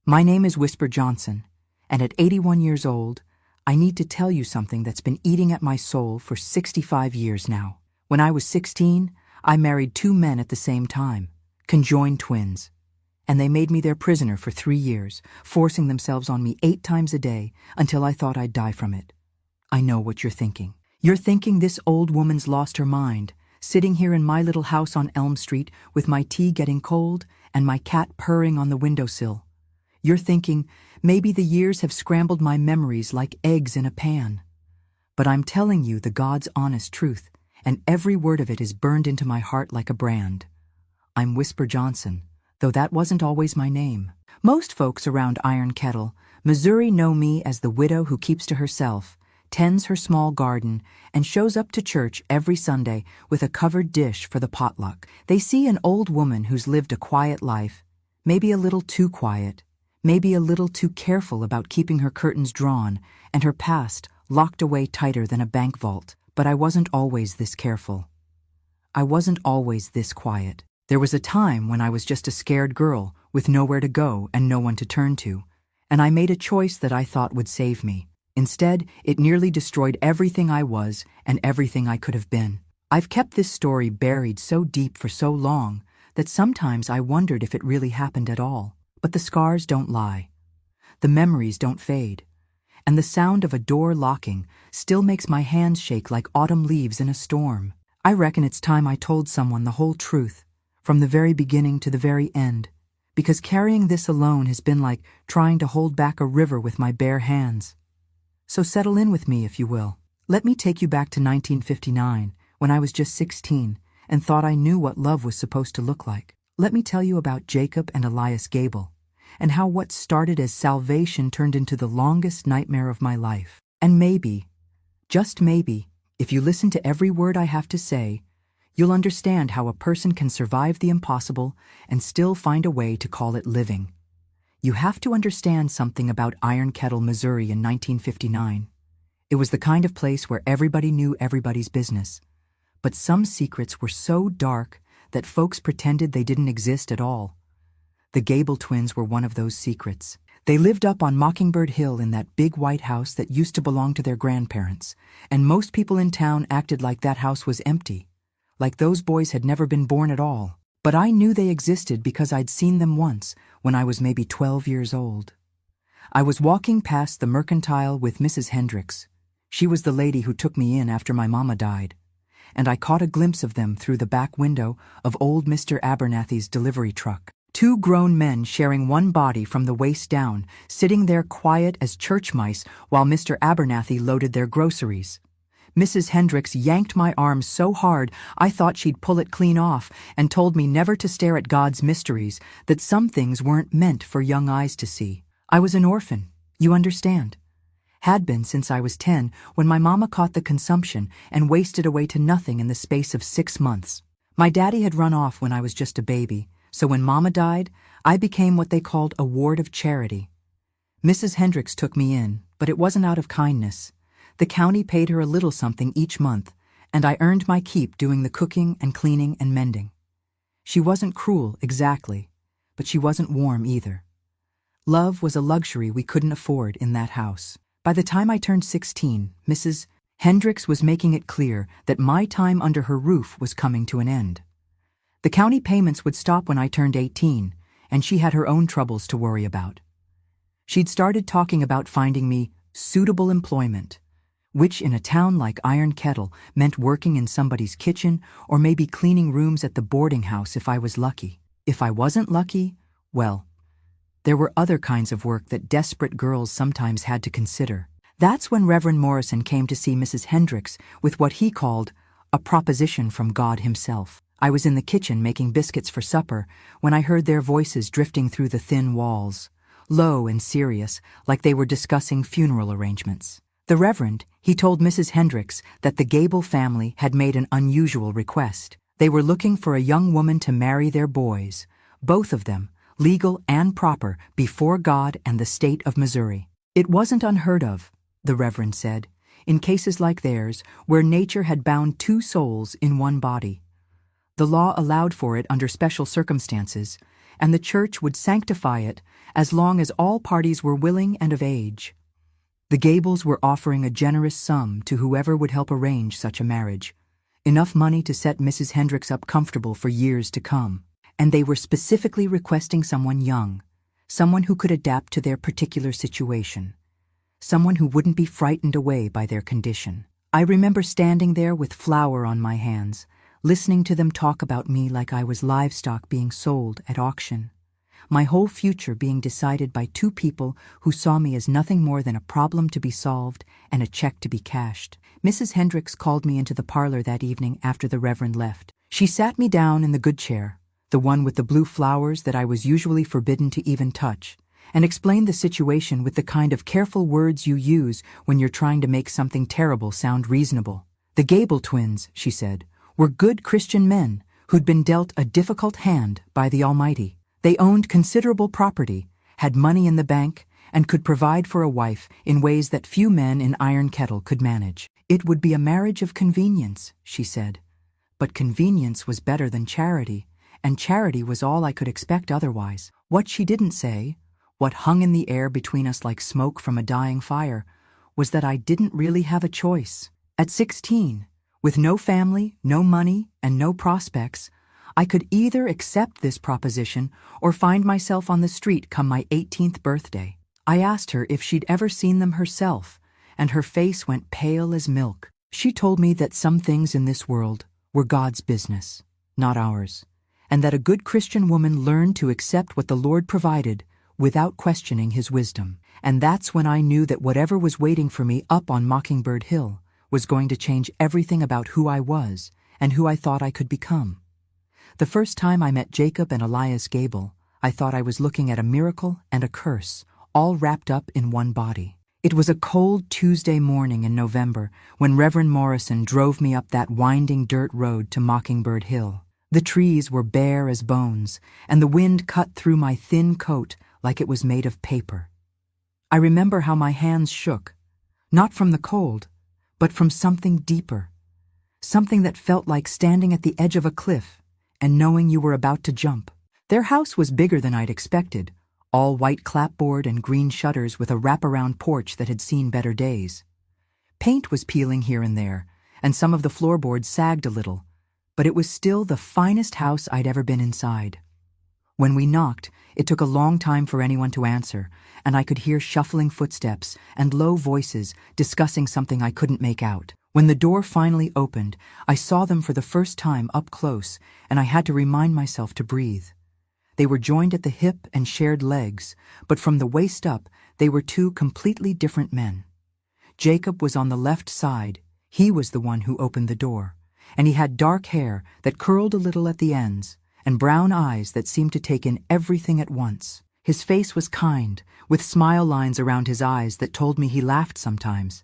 My name is Whisper Johnson, and at 81 years old, I need to tell you something that's been eating at my soul for 65 years now. When I was 16, I married two men at the same time, conjoined twins, and they made me their prisoner for 3 years, forcing themselves on me 8 times a day until I thought I'd die from it. I know what you're thinking. You're thinking this old woman's lost her mind, sitting here in my little house on Elm Street with my tea getting cold and my cat purring on the windowsill. You're thinking, maybe the years have scrambled my memories like eggs in a pan. But I'm telling you the God's honest truth, and every word of it is burned into my heart like a brand. I'm Whisper Johnson, though that wasn't always my name. Most folks around Iron Kettle, Missouri know me as the widow who keeps to herself, tends her small garden, and shows up to church every Sunday with a covered dish for the potluck. They see an old woman who's lived a quiet life, maybe a little too quiet, maybe a little too careful about keeping her curtains drawn and her past locked away tighter than a bank vault. But I wasn't always this careful. I wasn't always this quiet. There was a time when I was just a scared girl with nowhere to go and no one to turn to, and I made a choice that I thought would save me. Instead, it nearly destroyed everything I was and everything I could have been. I've kept this story buried so deep for so long that sometimes I wondered if it really happened at all. But the scars don't lie. The memories don't fade. And the sound of a door locking still makes my hands shake like autumn leaves in a storm. I reckon it's time I told someone the whole truth, from the very beginning to the very end, because carrying this alone has been like trying to hold back a river with my bare hands. So settle in with me, if you will. Let me take you back to 1959, when I was just 16 and thought I knew what love was supposed to look like. Let me tell you about Jacob and Elias Gable, and how what started as salvation turned into the longest nightmare of my life. And maybe, just maybe, if you listen to every word I have to say, you'll understand how a person can survive the impossible and still find a way to call it living. You have to understand something about Iron Kettle, Missouri in 1959. It was the kind of place where everybody knew everybody's business. But some secrets were so dark that folks pretended they didn't exist at all. The Gable twins were one of those secrets. They lived up on Mockingbird Hill in that big white house that used to belong to their grandparents, and most people in town acted like that house was empty, like those boys had never been born at all. But I knew they existed because I'd seen them once when I was maybe 12 years old. I was walking past the Mercantile with Mrs. Hendricks. She was the lady who took me in after my mama died, and I caught a glimpse of them through the back window of old Mr. Abernathy's delivery truck. 2 grown men sharing one body from the waist down, sitting there quiet as church mice while Mr. Abernathy loaded their groceries. Mrs. Hendricks yanked my arm so hard I thought she'd pull it clean off and told me never to stare at God's mysteries, that some things weren't meant for young eyes to see. I was an orphan, you understand. Had been since I was 10 when my mama caught the consumption and wasted away to nothing in the space of 6 months. My daddy had run off when I was just a baby, so when Mama died, I became what they called a ward of charity. Mrs. Hendricks took me in, but it wasn't out of kindness. The county paid her a little something each month, and I earned my keep doing the cooking and cleaning and mending. She wasn't cruel, exactly, but she wasn't warm either. Love was a luxury we couldn't afford in that house. By the time I turned 16, Mrs. Hendricks was making it clear that my time under her roof was coming to an end. The county payments would stop when I turned 18, and she had her own troubles to worry about. She'd started talking about finding me suitable employment, which in a town like Iron Kettle meant working in somebody's kitchen or maybe cleaning rooms at the boarding house if I was lucky. If I wasn't lucky, well, there were other kinds of work that desperate girls sometimes had to consider. That's when Reverend Morrison came to see Mrs. Hendricks with what he called a proposition from God himself. I was in the kitchen making biscuits for supper when I heard their voices drifting through the thin walls, low and serious, like they were discussing funeral arrangements. The Reverend, he told Mrs. Hendricks that the Gable family had made an unusual request. They were looking for a young woman to marry their boys, both of them, legal and proper, before God and the state of Missouri. It wasn't unheard of, the Reverend said, in cases like theirs, where nature had bound 2 souls in one body. The law allowed for it under special circumstances, and the church would sanctify it as long as all parties were willing and of age. The Gables were offering a generous sum to whoever would help arrange such a marriage, enough money to set Mrs. Hendricks up comfortable for years to come. And they were specifically requesting someone young, someone who could adapt to their particular situation, someone who wouldn't be frightened away by their condition. I remember standing there with flour on my hands, listening to them talk about me like I was livestock being sold at auction, my whole future being decided by two people who saw me as nothing more than a problem to be solved and a check to be cashed. Mrs. Hendricks called me into the parlor that evening after the Reverend left. She sat me down in the good chair, the one with the blue flowers that I was usually forbidden to even touch, and explained the situation with the kind of careful words you use when you're trying to make something terrible sound reasonable. The Gable twins, she said, were good Christian men who'd been dealt a difficult hand by the Almighty. They owned considerable property, had money in the bank, and could provide for a wife in ways that few men in Iron Kettle could manage. It would be a marriage of convenience, she said. But convenience was better than charity, and charity was all I could expect otherwise. What she didn't say, what hung in the air between us like smoke from a dying fire, was that I didn't really have a choice. At 16, with no family, no money, and no prospects, I could either accept this proposition or find myself on the street come my 18th birthday. I asked her if she'd ever seen them herself, and her face went pale as milk. She told me that some things in this world were God's business, not ours, and that a good Christian woman learned to accept what the Lord provided without questioning His wisdom. And that's when I knew that whatever was waiting for me up on Mockingbird Hill was going to change everything about who I was and who I thought I could become. The first time I met Jacob and Elias Gable, I thought I was looking at a miracle and a curse, all wrapped up in one body. It was a cold Tuesday morning in November when Reverend Morrison drove me up that winding dirt road to Mockingbird Hill. The trees were bare as bones, and the wind cut through my thin coat like it was made of paper. I remember how my hands shook, not from the cold, but from something deeper, something that felt like standing at the edge of a cliff and knowing you were about to jump. Their house was bigger than I'd expected, all white clapboard and green shutters with a wraparound porch that had seen better days. Paint was peeling here and there, and some of the floorboards sagged a little, but it was still the finest house I'd ever been inside. When we knocked, it took a long time for anyone to answer, and I could hear shuffling footsteps and low voices discussing something I couldn't make out. When the door finally opened, I saw them for the first time up close, and I had to remind myself to breathe. They were joined at the hip and shared legs, but from the waist up, they were two completely different men. Jacob was on the left side. He was the one who opened the door, and he had dark hair that curled a little at the ends, and brown eyes that seemed to take in everything at once. His face was kind, with smile lines around his eyes that told me he laughed sometimes,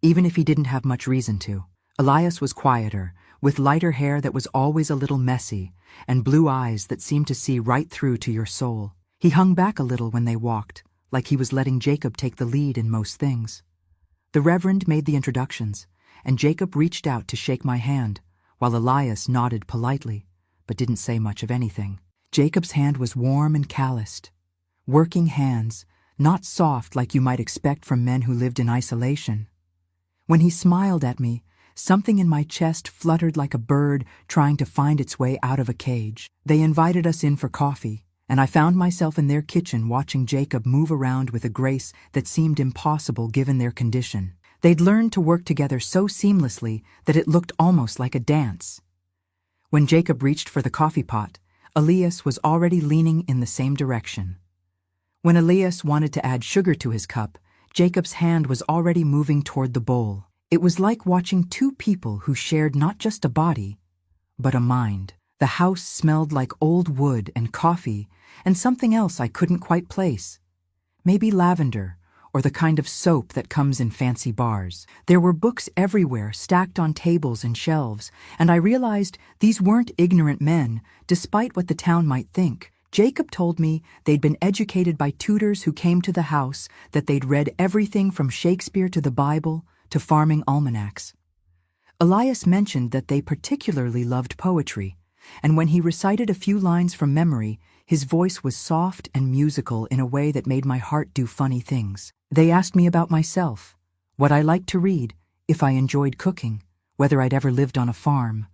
even if he didn't have much reason to. Elias was quieter, with lighter hair that was always a little messy, and blue eyes that seemed to see right through to your soul. He hung back a little when they walked, like he was letting Jacob take the lead in most things. The Reverend made the introductions, and Jacob reached out to shake my hand, while Elias nodded politely, but didn't say much of anything. Jacob's hand was warm and calloused. Working hands, not soft like you might expect from men who lived in isolation. When he smiled at me, something in my chest fluttered like a bird trying to find its way out of a cage. They invited us in for coffee, and I found myself in their kitchen watching Jacob move around with a grace that seemed impossible given their condition. They'd learned to work together so seamlessly that it looked almost like a dance. When Jacob reached for the coffee pot, Elias was already leaning in the same direction. When Elias wanted to add sugar to his cup, Jacob's hand was already moving toward the bowl. It was like watching two people who shared not just a body, but a mind. The house smelled like old wood and coffee and something else I couldn't quite place. Maybe lavender, or the kind of soap that comes in fancy bars. There were books everywhere, stacked on tables and shelves, and I realized these weren't ignorant men, despite what the town might think. Jacob told me they'd been educated by tutors who came to the house, that they'd read everything from Shakespeare to the Bible to farming almanacs. Elias mentioned that they particularly loved poetry, and when he recited a few lines from memory, His voice was soft and musical in a way that made my heart do funny things. They asked me about myself, what I liked to read, if I enjoyed cooking, whether I'd ever lived on a farm.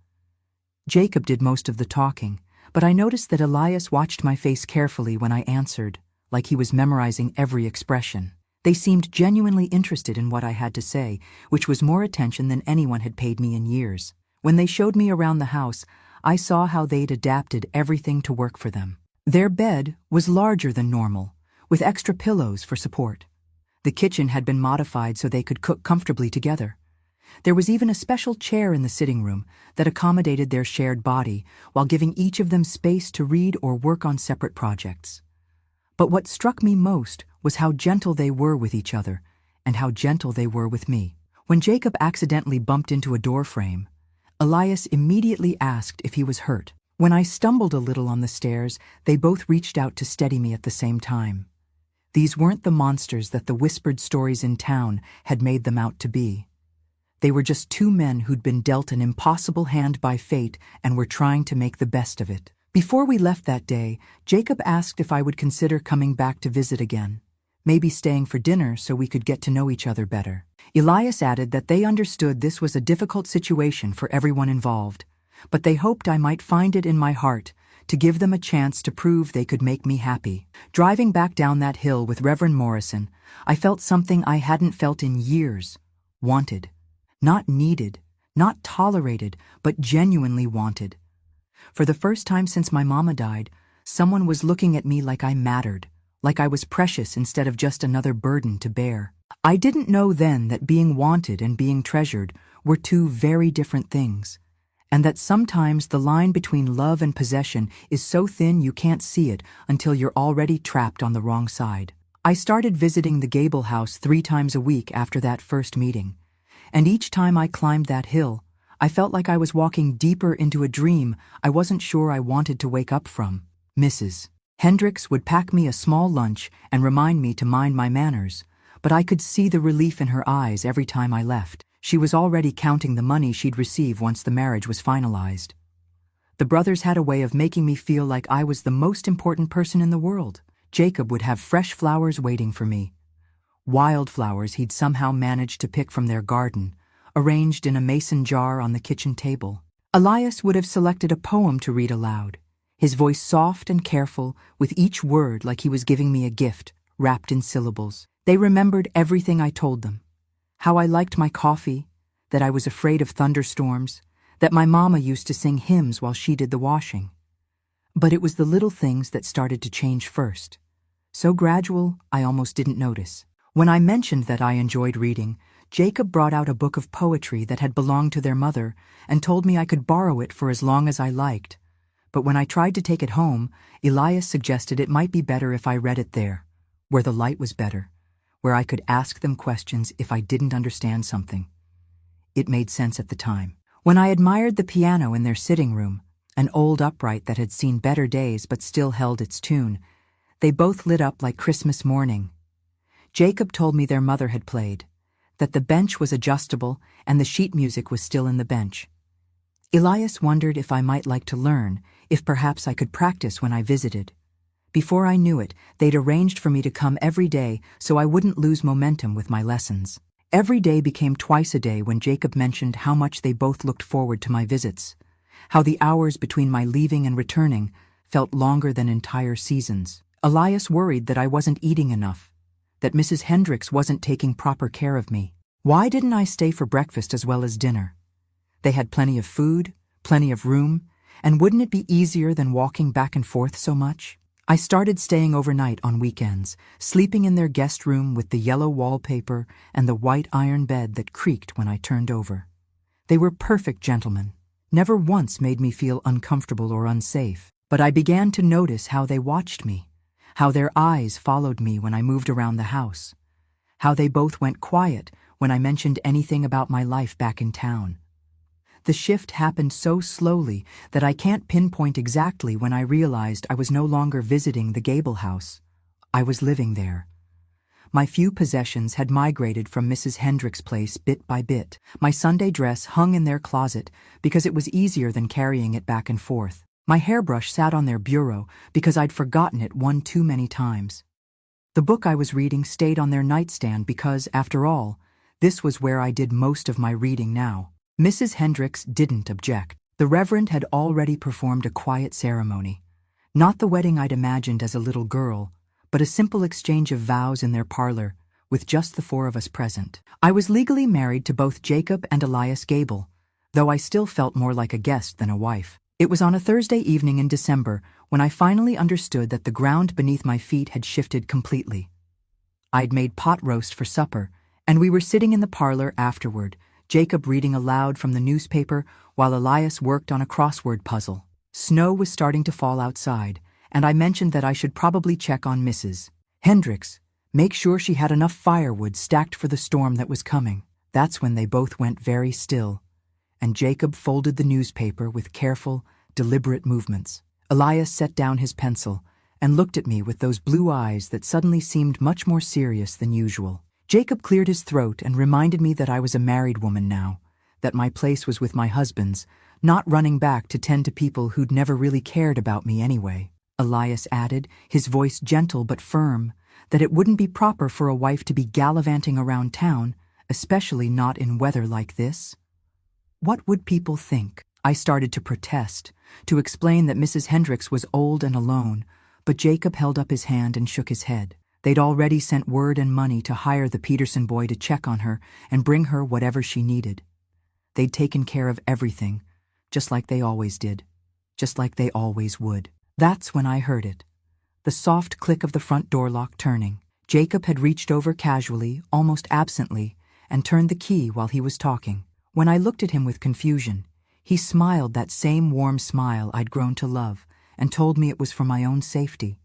Jacob did most of the talking, but I noticed that Elias watched my face carefully when I answered, like he was memorizing every expression. They seemed genuinely interested in what I had to say, which was more attention than anyone had paid me in years. When they showed me around the house, I saw how they'd adapted everything to work for them. Their bed was larger than normal, with extra pillows for support. The kitchen had been modified so they could cook comfortably together. There was even a special chair in the sitting room that accommodated their shared body while giving each of them space to read or work on separate projects. But what struck me most was how gentle they were with each other and how gentle they were with me. When Jacob accidentally bumped into a door frame, Elias immediately asked if he was hurt. When I stumbled a little on the stairs, they both reached out to steady me at the same time. These weren't the monsters that the whispered stories in town had made them out to be. They were just two men who'd been dealt an impossible hand by fate and were trying to make the best of it. Before we left that day, Jacob asked if I would consider coming back to visit again, maybe staying for dinner so we could get to know each other better. Elias added that they understood this was a difficult situation for everyone involved, but they hoped I might find it in my heart to give them a chance to prove they could make me happy. Driving back down that hill with Reverend Morrison, I felt something I hadn't felt in years. Wanted. Not needed, not tolerated, but genuinely wanted. For the first time since my mama died, someone was looking at me like I mattered, like I was precious instead of just another burden to bear. I didn't know then that being wanted and being treasured were two very different things, and that sometimes the line between love and possession is so thin you can't see it until you're already trapped on the wrong side. I started visiting the Gable house 3 times a week after that first meeting, and each time I climbed that hill, I felt like I was walking deeper into a dream I wasn't sure I wanted to wake up from. Mrs. Hendricks would pack me a small lunch and remind me to mind my manners, but I could see the relief in her eyes every time I left. She was already counting the money she'd receive once the marriage was finalized. The brothers had a way of making me feel like I was the most important person in the world. Jacob would have fresh flowers waiting for me. Wildflowers he'd somehow managed to pick from their garden, arranged in a mason jar on the kitchen table. Elias would have selected a poem to read aloud, his voice soft and careful, with each word like he was giving me a gift, wrapped in syllables. They remembered everything I told them. How I liked my coffee, that I was afraid of thunderstorms, that my mama used to sing hymns while she did the washing. But it was the little things that started to change first. So gradual, I almost didn't notice. When I mentioned that I enjoyed reading, Jacob brought out a book of poetry that had belonged to their mother and told me I could borrow it for as long as I liked. But when I tried to take it home, Elias suggested it might be better if I read it there, where the light was better, where I could ask them questions if I didn't understand something. It made sense at the time. When I admired the piano in their sitting room, an old upright that had seen better days but still held its tune, they both lit up like Christmas morning. Jacob told me their mother had played, that the bench was adjustable and the sheet music was still in the bench. Elias wondered if I might like to learn, if perhaps I could practice when I visited. Before I knew it, they'd arranged for me to come every day so I wouldn't lose momentum with my lessons. Every day became twice a day when Jacob mentioned how much they both looked forward to my visits, how the hours between my leaving and returning felt longer than entire seasons. Elias worried that I wasn't eating enough, that Mrs. Hendricks wasn't taking proper care of me. Why didn't I stay for breakfast as well as dinner? They had plenty of food, plenty of room, and wouldn't it be easier than walking back and forth so much? I started staying overnight on weekends, sleeping in their guest room with the yellow wallpaper and the white iron bed that creaked when I turned over. They were perfect gentlemen, never once made me feel uncomfortable or unsafe, but I began to notice how they watched me, how their eyes followed me when I moved around the house, how they both went quiet when I mentioned anything about my life back in town. The shift happened so slowly that I can't pinpoint exactly when I realized I was no longer visiting the Gable house. I was living there. My few possessions had migrated from Mrs. Hendricks' place bit by bit. My Sunday dress hung in their closet because it was easier than carrying it back and forth. My hairbrush sat on their bureau because I'd forgotten it one too many times. The book I was reading stayed on their nightstand because, after all, this was where I did most of my reading now. Mrs. Hendricks didn't object. The Reverend had already performed a quiet ceremony. Not the wedding I'd imagined as a little girl, but a simple exchange of vows in their parlor, with just the four of us present. I was legally married to both Jacob and Elias Gable, though I still felt more like a guest than a wife. It was on a Thursday evening in December when I finally understood that the ground beneath my feet had shifted completely. I'd made pot roast for supper, and we were sitting in the parlor afterward, Jacob reading aloud from the newspaper while Elias worked on a crossword puzzle. Snow was starting to fall outside, and I mentioned that I should probably check on Mrs. Hendricks, make sure she had enough firewood stacked for the storm that was coming. That's when they both went very still, and Jacob folded the newspaper with careful, deliberate movements. Elias set down his pencil and looked at me with those blue eyes that suddenly seemed much more serious than usual. Jacob cleared his throat and reminded me that I was a married woman now, that my place was with my husband's, not running back to tend to people who'd never really cared about me anyway. Elias added, his voice gentle but firm, that it wouldn't be proper for a wife to be gallivanting around town, especially not in weather like this. What would people think? I started to protest, to explain that Mrs. Hendricks was old and alone, but Jacob held up his hand and shook his head. They'd already sent word and money to hire the Peterson boy to check on her and bring her whatever she needed. They'd taken care of everything, just like they always did, just like they always would. That's when I heard it. The soft click of the front door lock turning. Jacob had reached over casually, almost absently, and turned the key while he was talking. When I looked at him with confusion, he smiled that same warm smile I'd grown to love and told me it was for my own safety,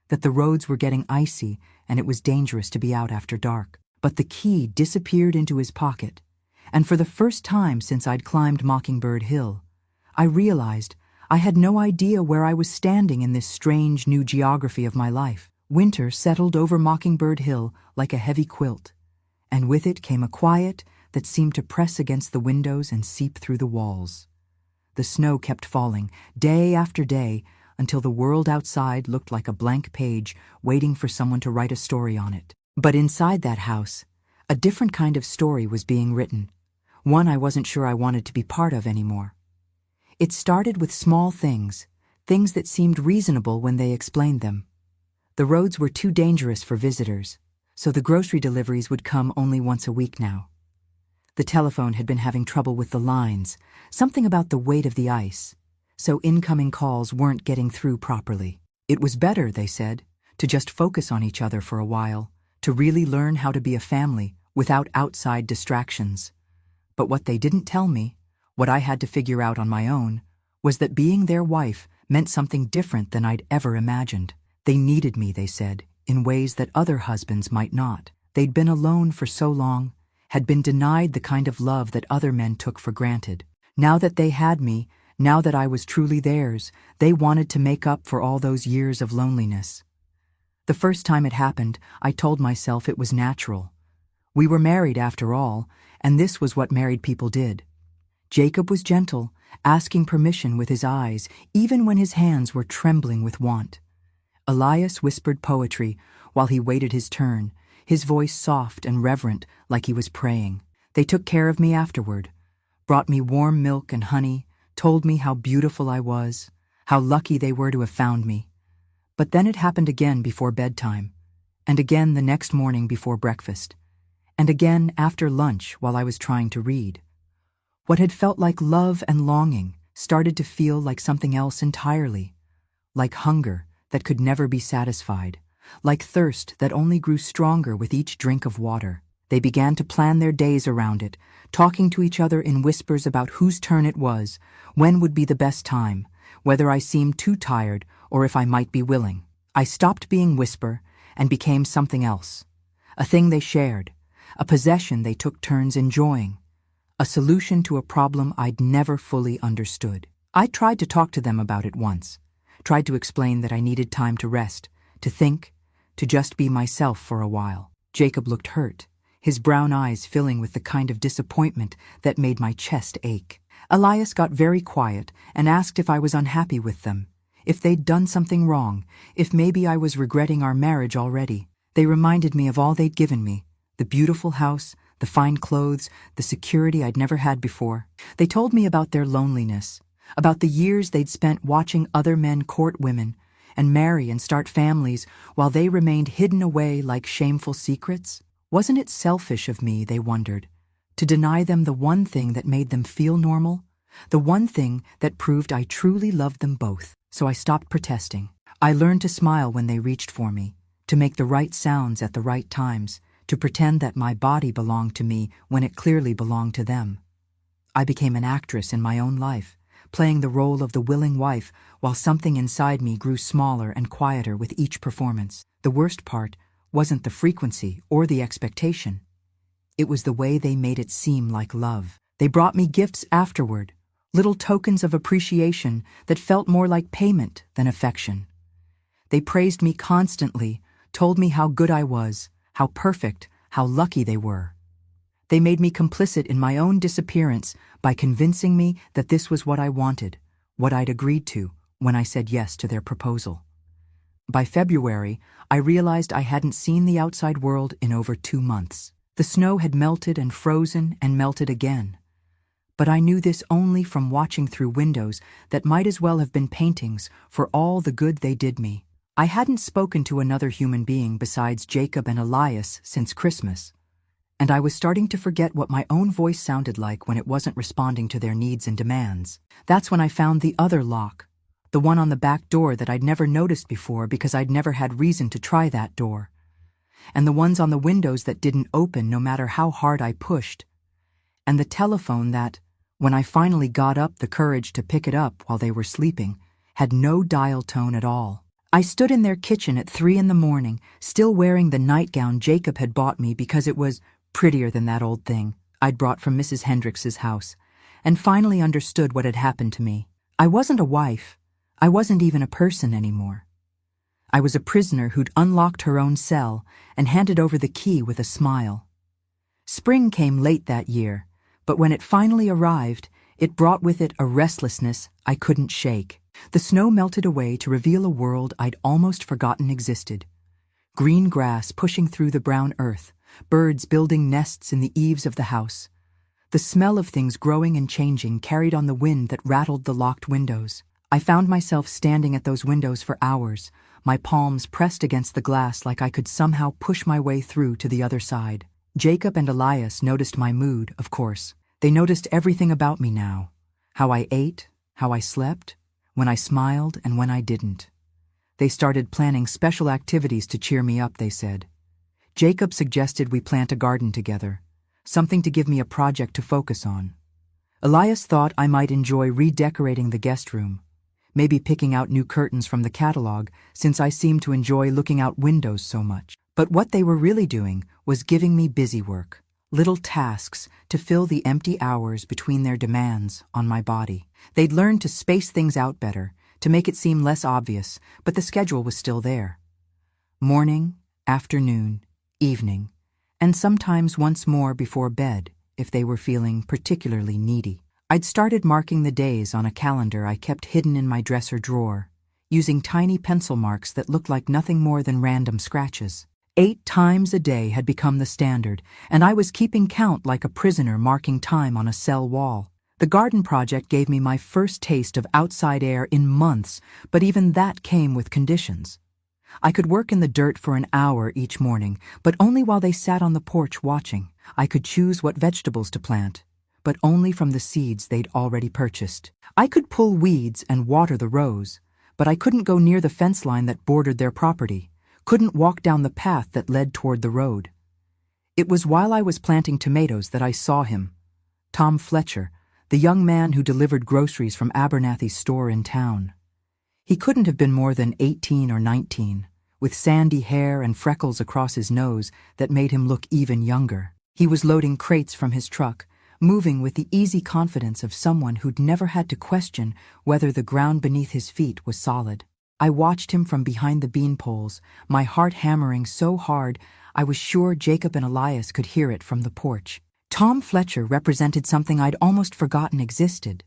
that the roads were getting icy and it was dangerous to be out after dark. But the key disappeared into his pocket, and for the first time since I'd climbed Mockingbird Hill, I realized I had no idea where I was standing in this strange new geography of my life. Winter settled over Mockingbird Hill like a heavy quilt, and with it came a quiet that seemed to press against the windows and seep through the walls. The snow kept falling, day after day, until the world outside looked like a blank page waiting for someone to write a story on it. But inside that house, a different kind of story was being written, one I wasn't sure I wanted to be part of anymore. It started with small things, things that seemed reasonable when they explained them. The roads were too dangerous for visitors, so the grocery deliveries would come only once a week now. The telephone had been having trouble with the lines, something about the weight of the ice, so incoming calls weren't getting through properly. It was better, they said, to just focus on each other for a while, to really learn how to be a family without outside distractions. But what they didn't tell me, what I had to figure out on my own, was that being their wife meant something different than I'd ever imagined. They needed me, they said, in ways that other husbands might not. They'd been alone for so long, had been denied the kind of love that other men took for granted. Now that they had me, now that I was truly theirs, they wanted to make up for all those years of loneliness. The first time it happened, I told myself it was natural. We were married after all, and this was what married people did. Jacob was gentle, asking permission with his eyes, even when his hands were trembling with want. Elias whispered poetry while he waited his turn, his voice soft and reverent like he was praying. They took care of me afterward, brought me warm milk and honey, told me how beautiful I was, how lucky they were to have found me. But then it happened again before bedtime, and again the next morning before breakfast, and again after lunch while I was trying to read. What had felt like love and longing started to feel like something else entirely, like hunger that could never be satisfied, like thirst that only grew stronger with each drink of water. They began to plan their days around it, talking to each other in whispers about whose turn it was, when would be the best time, whether I seemed too tired or if I might be willing. I stopped being whisper and became something else, a thing they shared, a possession they took turns enjoying, a solution to a problem I'd never fully understood. I tried to talk to them about it once, tried to explain that I needed time to rest, to think, to just be myself for a while. Jacob looked hurt, his brown eyes filling with the kind of disappointment that made my chest ache. Elias got very quiet and asked if I was unhappy with them, if they'd done something wrong, if maybe I was regretting our marriage already. They reminded me of all they'd given me, the beautiful house, the fine clothes, the security I'd never had before. They told me about their loneliness, about the years they'd spent watching other men court women and marry and start families while they remained hidden away like shameful secrets. Wasn't it selfish of me, they wondered, to deny them the one thing that made them feel normal, the one thing that proved I truly loved them both? So I stopped protesting. I learned to smile when they reached for me, to make the right sounds at the right times, to pretend that my body belonged to me when it clearly belonged to them. I became an actress in my own life, playing the role of the willing wife while something inside me grew smaller and quieter with each performance. The worst part wasn't the frequency or the expectation. It was the way they made it seem like love. They brought me gifts afterward, little tokens of appreciation that felt more like payment than affection. They praised me constantly, told me how good I was, how perfect, how lucky they were. They made me complicit in my own disappearance by convincing me that this was what I wanted, what I'd agreed to when I said yes to their proposal. By February, I realized I hadn't seen the outside world in over 2 months. The snow had melted and frozen and melted again. But I knew this only from watching through windows that might as well have been paintings for all the good they did me. I hadn't spoken to another human being besides Jacob and Elias since Christmas, and I was starting to forget what my own voice sounded like when it wasn't responding to their needs and demands. That's when I found the other lock, the one on the back door that I'd never noticed before because I'd never had reason to try that door, and the ones on the windows that didn't open no matter how hard I pushed, and the telephone that, when I finally got up the courage to pick it up while they were sleeping, had no dial tone at all. I stood in their kitchen at 3 a.m, still wearing the nightgown Jacob had bought me because it was prettier than that old thing I'd brought from Mrs. Hendricks's house, and finally understood what had happened to me. I wasn't a wife. I wasn't even a person anymore. I was a prisoner who'd unlocked her own cell and handed over the key with a smile. Spring came late that year, but when it finally arrived, it brought with it a restlessness I couldn't shake. The snow melted away to reveal a world I'd almost forgotten existed. Green grass pushing through the brown earth, birds building nests in the eaves of the house. The smell of things growing and changing carried on the wind that rattled the locked windows. I found myself standing at those windows for hours, my palms pressed against the glass like I could somehow push my way through to the other side. Jacob and Elias noticed my mood, of course. They noticed everything about me now. How I ate, how I slept, when I smiled and when I didn't. They started planning special activities to cheer me up, they said. Jacob suggested we plant a garden together, something to give me a project to focus on. Elias thought I might enjoy redecorating the guest room, maybe picking out new curtains from the catalog since I seemed to enjoy looking out windows so much. But what they were really doing was giving me busy work, little tasks to fill the empty hours between their demands on my body. They'd learned to space things out better, to make it seem less obvious, but the schedule was still there. Morning, afternoon, evening, and sometimes once more before bed if they were feeling particularly needy. I'd started marking the days on a calendar I kept hidden in my dresser drawer, using tiny pencil marks that looked like nothing more than random scratches. 8 times a day had become the standard, and I was keeping count like a prisoner marking time on a cell wall. The garden project gave me my first taste of outside air in months, but even that came with conditions. I could work in the dirt for an hour each morning, but only while they sat on the porch watching. I could choose what vegetables to plant, but only from the seeds they'd already purchased. I could pull weeds and water the rows, but I couldn't go near the fence line that bordered their property, couldn't walk down the path that led toward the road. It was while I was planting tomatoes that I saw him, Tom Fletcher, the young man who delivered groceries from Abernathy's store in town. He couldn't have been more than 18 or 19, with sandy hair and freckles across his nose that made him look even younger. He was loading crates from his truck, moving with the easy confidence of someone who'd never had to question whether the ground beneath his feet was solid. I watched him from behind the bean poles, my heart hammering so hard I was sure Jacob and Elias could hear it from the porch. Tom Fletcher represented something I'd almost forgotten existed.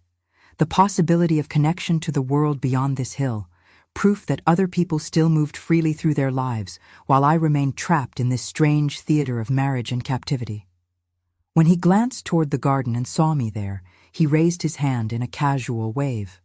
The possibility of connection to the world beyond this hill, proof that other people still moved freely through their lives while I remained trapped in this strange theater of marriage and captivity. When he glanced toward the garden and saw me there, he raised his hand in a casual wave.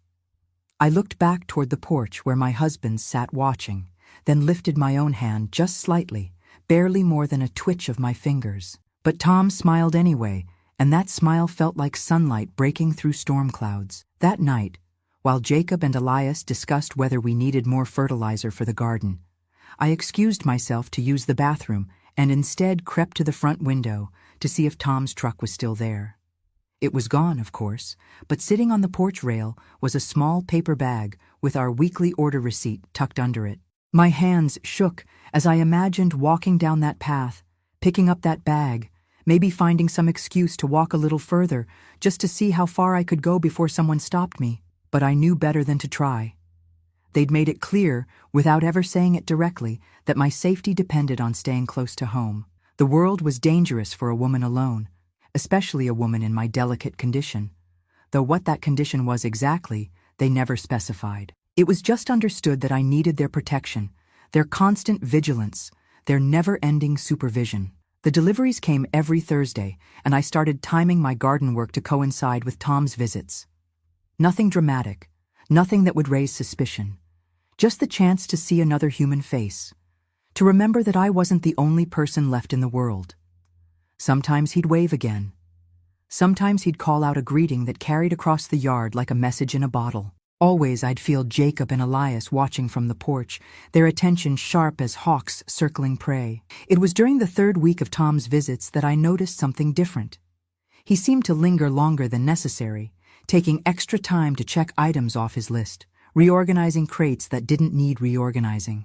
I looked back toward the porch where my husband sat watching, then lifted my own hand just slightly, barely more than a twitch of my fingers. But Tom smiled anyway, and that smile felt like sunlight breaking through storm clouds. That night, while Jacob and Elias discussed whether we needed more fertilizer for the garden, I excused myself to use the bathroom and instead crept to the front window to see if Tom's truck was still there. It was gone, of course, but sitting on the porch rail was a small paper bag with our weekly order receipt tucked under it. My hands shook as I imagined walking down that path, picking up that bag, maybe finding some excuse to walk a little further just to see how far I could go before someone stopped me. But I knew better than to try. They'd made it clear, without ever saying it directly, that my safety depended on staying close to home. The world was dangerous for a woman alone, especially a woman in my delicate condition. Though what that condition was exactly, they never specified. It was just understood that I needed their protection, their constant vigilance, their never-ending supervision. The deliveries came every Thursday, and I started timing my garden work to coincide with Tom's visits. Nothing dramatic, nothing that would raise suspicion. Just the chance to see another human face, to remember that I wasn't the only person left in the world. Sometimes he'd wave again. Sometimes he'd call out a greeting that carried across the yard like a message in a bottle. Always I'd feel Jacob and Elias watching from the porch, their attention sharp as hawks circling prey. It was during the third week of Tom's visits that I noticed something different. He seemed to linger longer than necessary, taking extra time to check items off his list, reorganizing crates that didn't need reorganizing.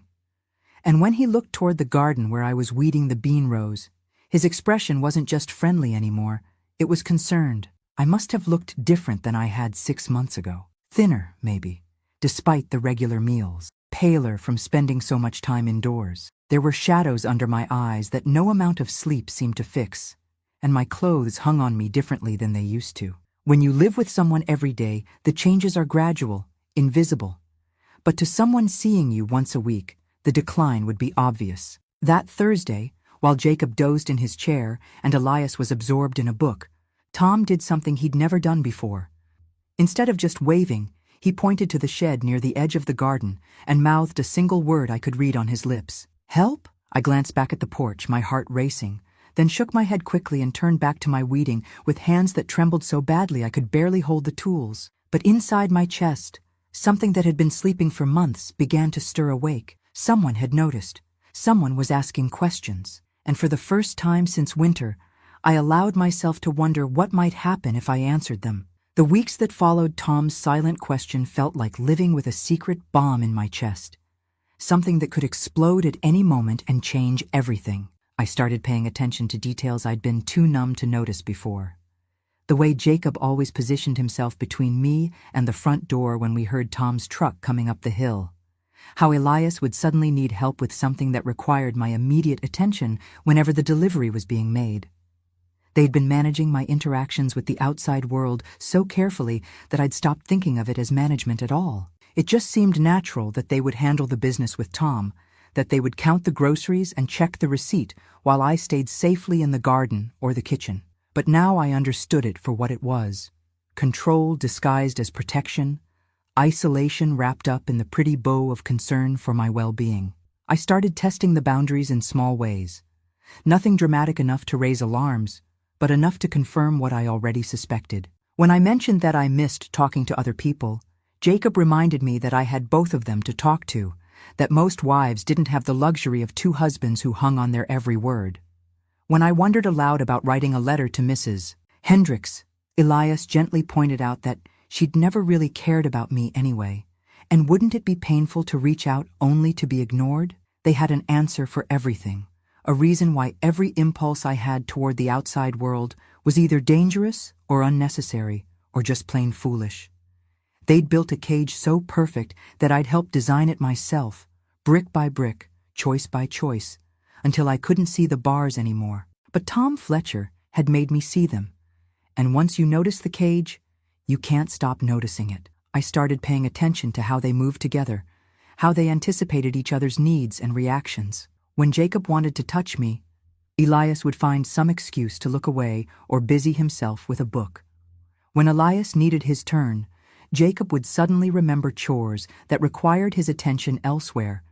And when he looked toward the garden where I was weeding the bean rows, his expression wasn't just friendly anymore, it was concerned. I must have looked different than I had 6 months ago. Thinner, maybe, despite the regular meals. Paler from spending so much time indoors. There were shadows under my eyes that no amount of sleep seemed to fix, and my clothes hung on me differently than they used to. When you live with someone every day, the changes are gradual, invisible. But to someone seeing you once a week, the decline would be obvious. That Thursday, while Jacob dozed in his chair and Elias was absorbed in a book, Tom did something he'd never done before. Instead of just waving, he pointed to the shed near the edge of the garden and mouthed a single word I could read on his lips. "Help?" I glanced back at the porch, my heart racing, then shook my head quickly and turned back to my weeding with hands that trembled so badly I could barely hold the tools. But inside my chest, something that had been sleeping for months began to stir awake. Someone had noticed. Someone was asking questions. And for the first time since winter, I allowed myself to wonder what might happen if I answered them. The weeks that followed Tom's silent question felt like living with a secret bomb in my chest. Something that could explode at any moment and change everything. I started paying attention to details I'd been too numb to notice before. The way Jacob always positioned himself between me and the front door when we heard Tom's truck coming up the hill. How Elias would suddenly need help with something that required my immediate attention whenever the delivery was being made. They'd been managing my interactions with the outside world so carefully that I'd stopped thinking of it as management at all. It just seemed natural that they would handle the business with Tom, that they would count the groceries and check the receipt while I stayed safely in the garden or the kitchen. But now I understood it for what it was. Control disguised as protection, isolation wrapped up in the pretty bow of concern for my well-being. I started testing the boundaries in small ways. Nothing dramatic enough to raise alarms, but enough to confirm what I already suspected. When I mentioned that I missed talking to other people, Jacob reminded me that I had both of them to talk to, that most wives didn't have the luxury of 2 husbands who hung on their every word. When I wondered aloud about writing a letter to Mrs. Hendricks, Elias gently pointed out that she'd never really cared about me anyway, and wouldn't it be painful to reach out only to be ignored? They had an answer for everything. A reason why every impulse I had toward the outside world was either dangerous or unnecessary or just plain foolish. They'd built a cage so perfect that I'd helped design it myself, brick by brick, choice by choice, until I couldn't see the bars anymore. But Tom Fletcher, had made me see them. And once you notice the cage, you can't stop noticing it. I started paying attention to how they moved together, how they anticipated each other's needs and reactions. When Jacob wanted to touch me, Elias would find some excuse to look away or busy himself with a book. When Elias needed his turn, Jacob would suddenly remember chores that required his attention elsewhere,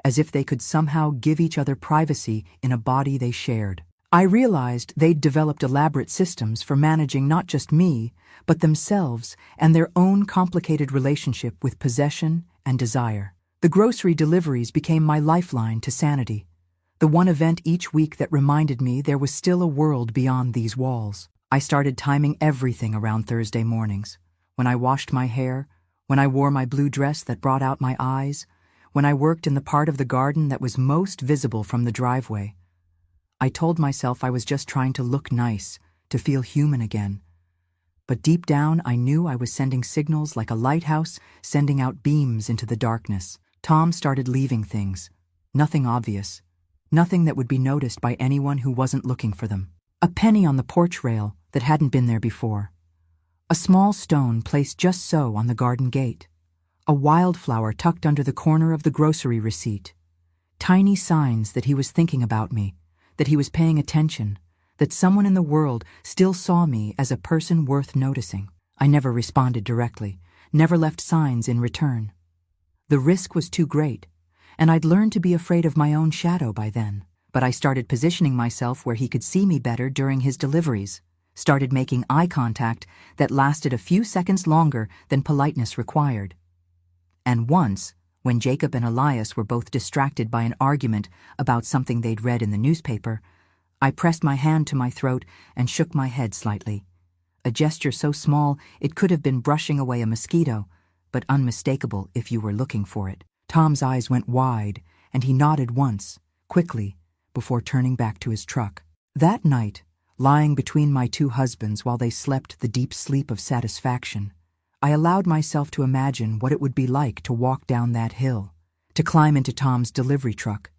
as if they could somehow give each other privacy in a body they shared. I realized they'd developed elaborate systems for managing not just me, but themselves and their own complicated relationship with possession and desire. The grocery deliveries became my lifeline to sanity, the one event each week that reminded me there was still a world beyond these walls. I started timing everything around Thursday mornings. When I washed my hair, when I wore my blue dress that brought out my eyes, when I worked in the part of the garden that was most visible from the driveway. I told myself I was just trying to look nice, to feel human again. But deep down, I knew I was sending signals like a lighthouse sending out beams into the darkness. Tom started leaving things. Nothing obvious. Nothing that would be noticed by anyone who wasn't looking for them. A penny on the porch rail that hadn't been there before. A small stone placed just so on the garden gate. A wildflower tucked under the corner of the grocery receipt. Tiny signs that he was thinking about me, that he was paying attention, that someone in the world still saw me as a person worth noticing. I never responded directly, never left signs in return. The risk was too great, and I'd learned to be afraid of my own shadow by then. But I started positioning myself where he could see me better during his deliveries, started making eye contact that lasted a few seconds longer than politeness required. And once, when Jacob and Elias were both distracted by an argument about something they'd read in the newspaper, I pressed my hand to my throat and shook my head slightly. A gesture so small it could have been brushing away a mosquito, but unmistakable if you were looking for it. Tom's eyes went wide, and he nodded once, quickly, before turning back to his truck. That night, lying between my two husbands while they slept the deep sleep of satisfaction, I allowed myself to imagine what it would be like to walk down that hill, to climb into Tom's delivery truck,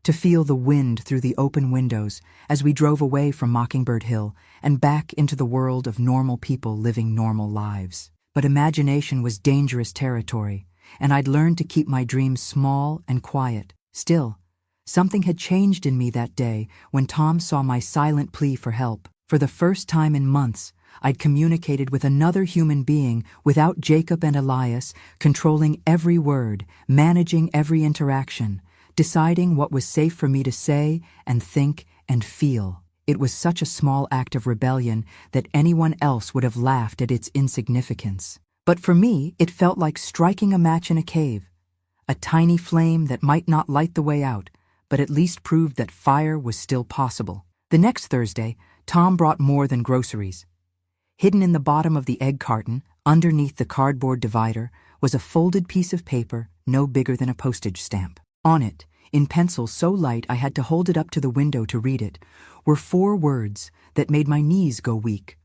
to feel the wind through the open windows as we drove away from Mockingbird Hill and back into the world of normal people living normal lives. But imagination was dangerous territory, and I'd learned to keep my dreams small and quiet. Still, something had changed in me that day when Tom saw my silent plea for help. For the first time in months, I'd communicated with another human being without Jacob and Elias controlling every word, managing every interaction, deciding what was safe for me to say and think and feel. It was such a small act of rebellion that anyone else would have laughed at its insignificance. But for me, it felt like striking a match in a cave, a tiny flame that might not light the way out, but at least proved that fire was still possible. The next Thursday, Tom brought more than groceries. Hidden in the bottom of the egg carton, underneath the cardboard divider, was a folded piece of paper no bigger than a postage stamp. On it, in pencil so light I had to hold it up to the window to read it, were 4 words that made my knees go weak.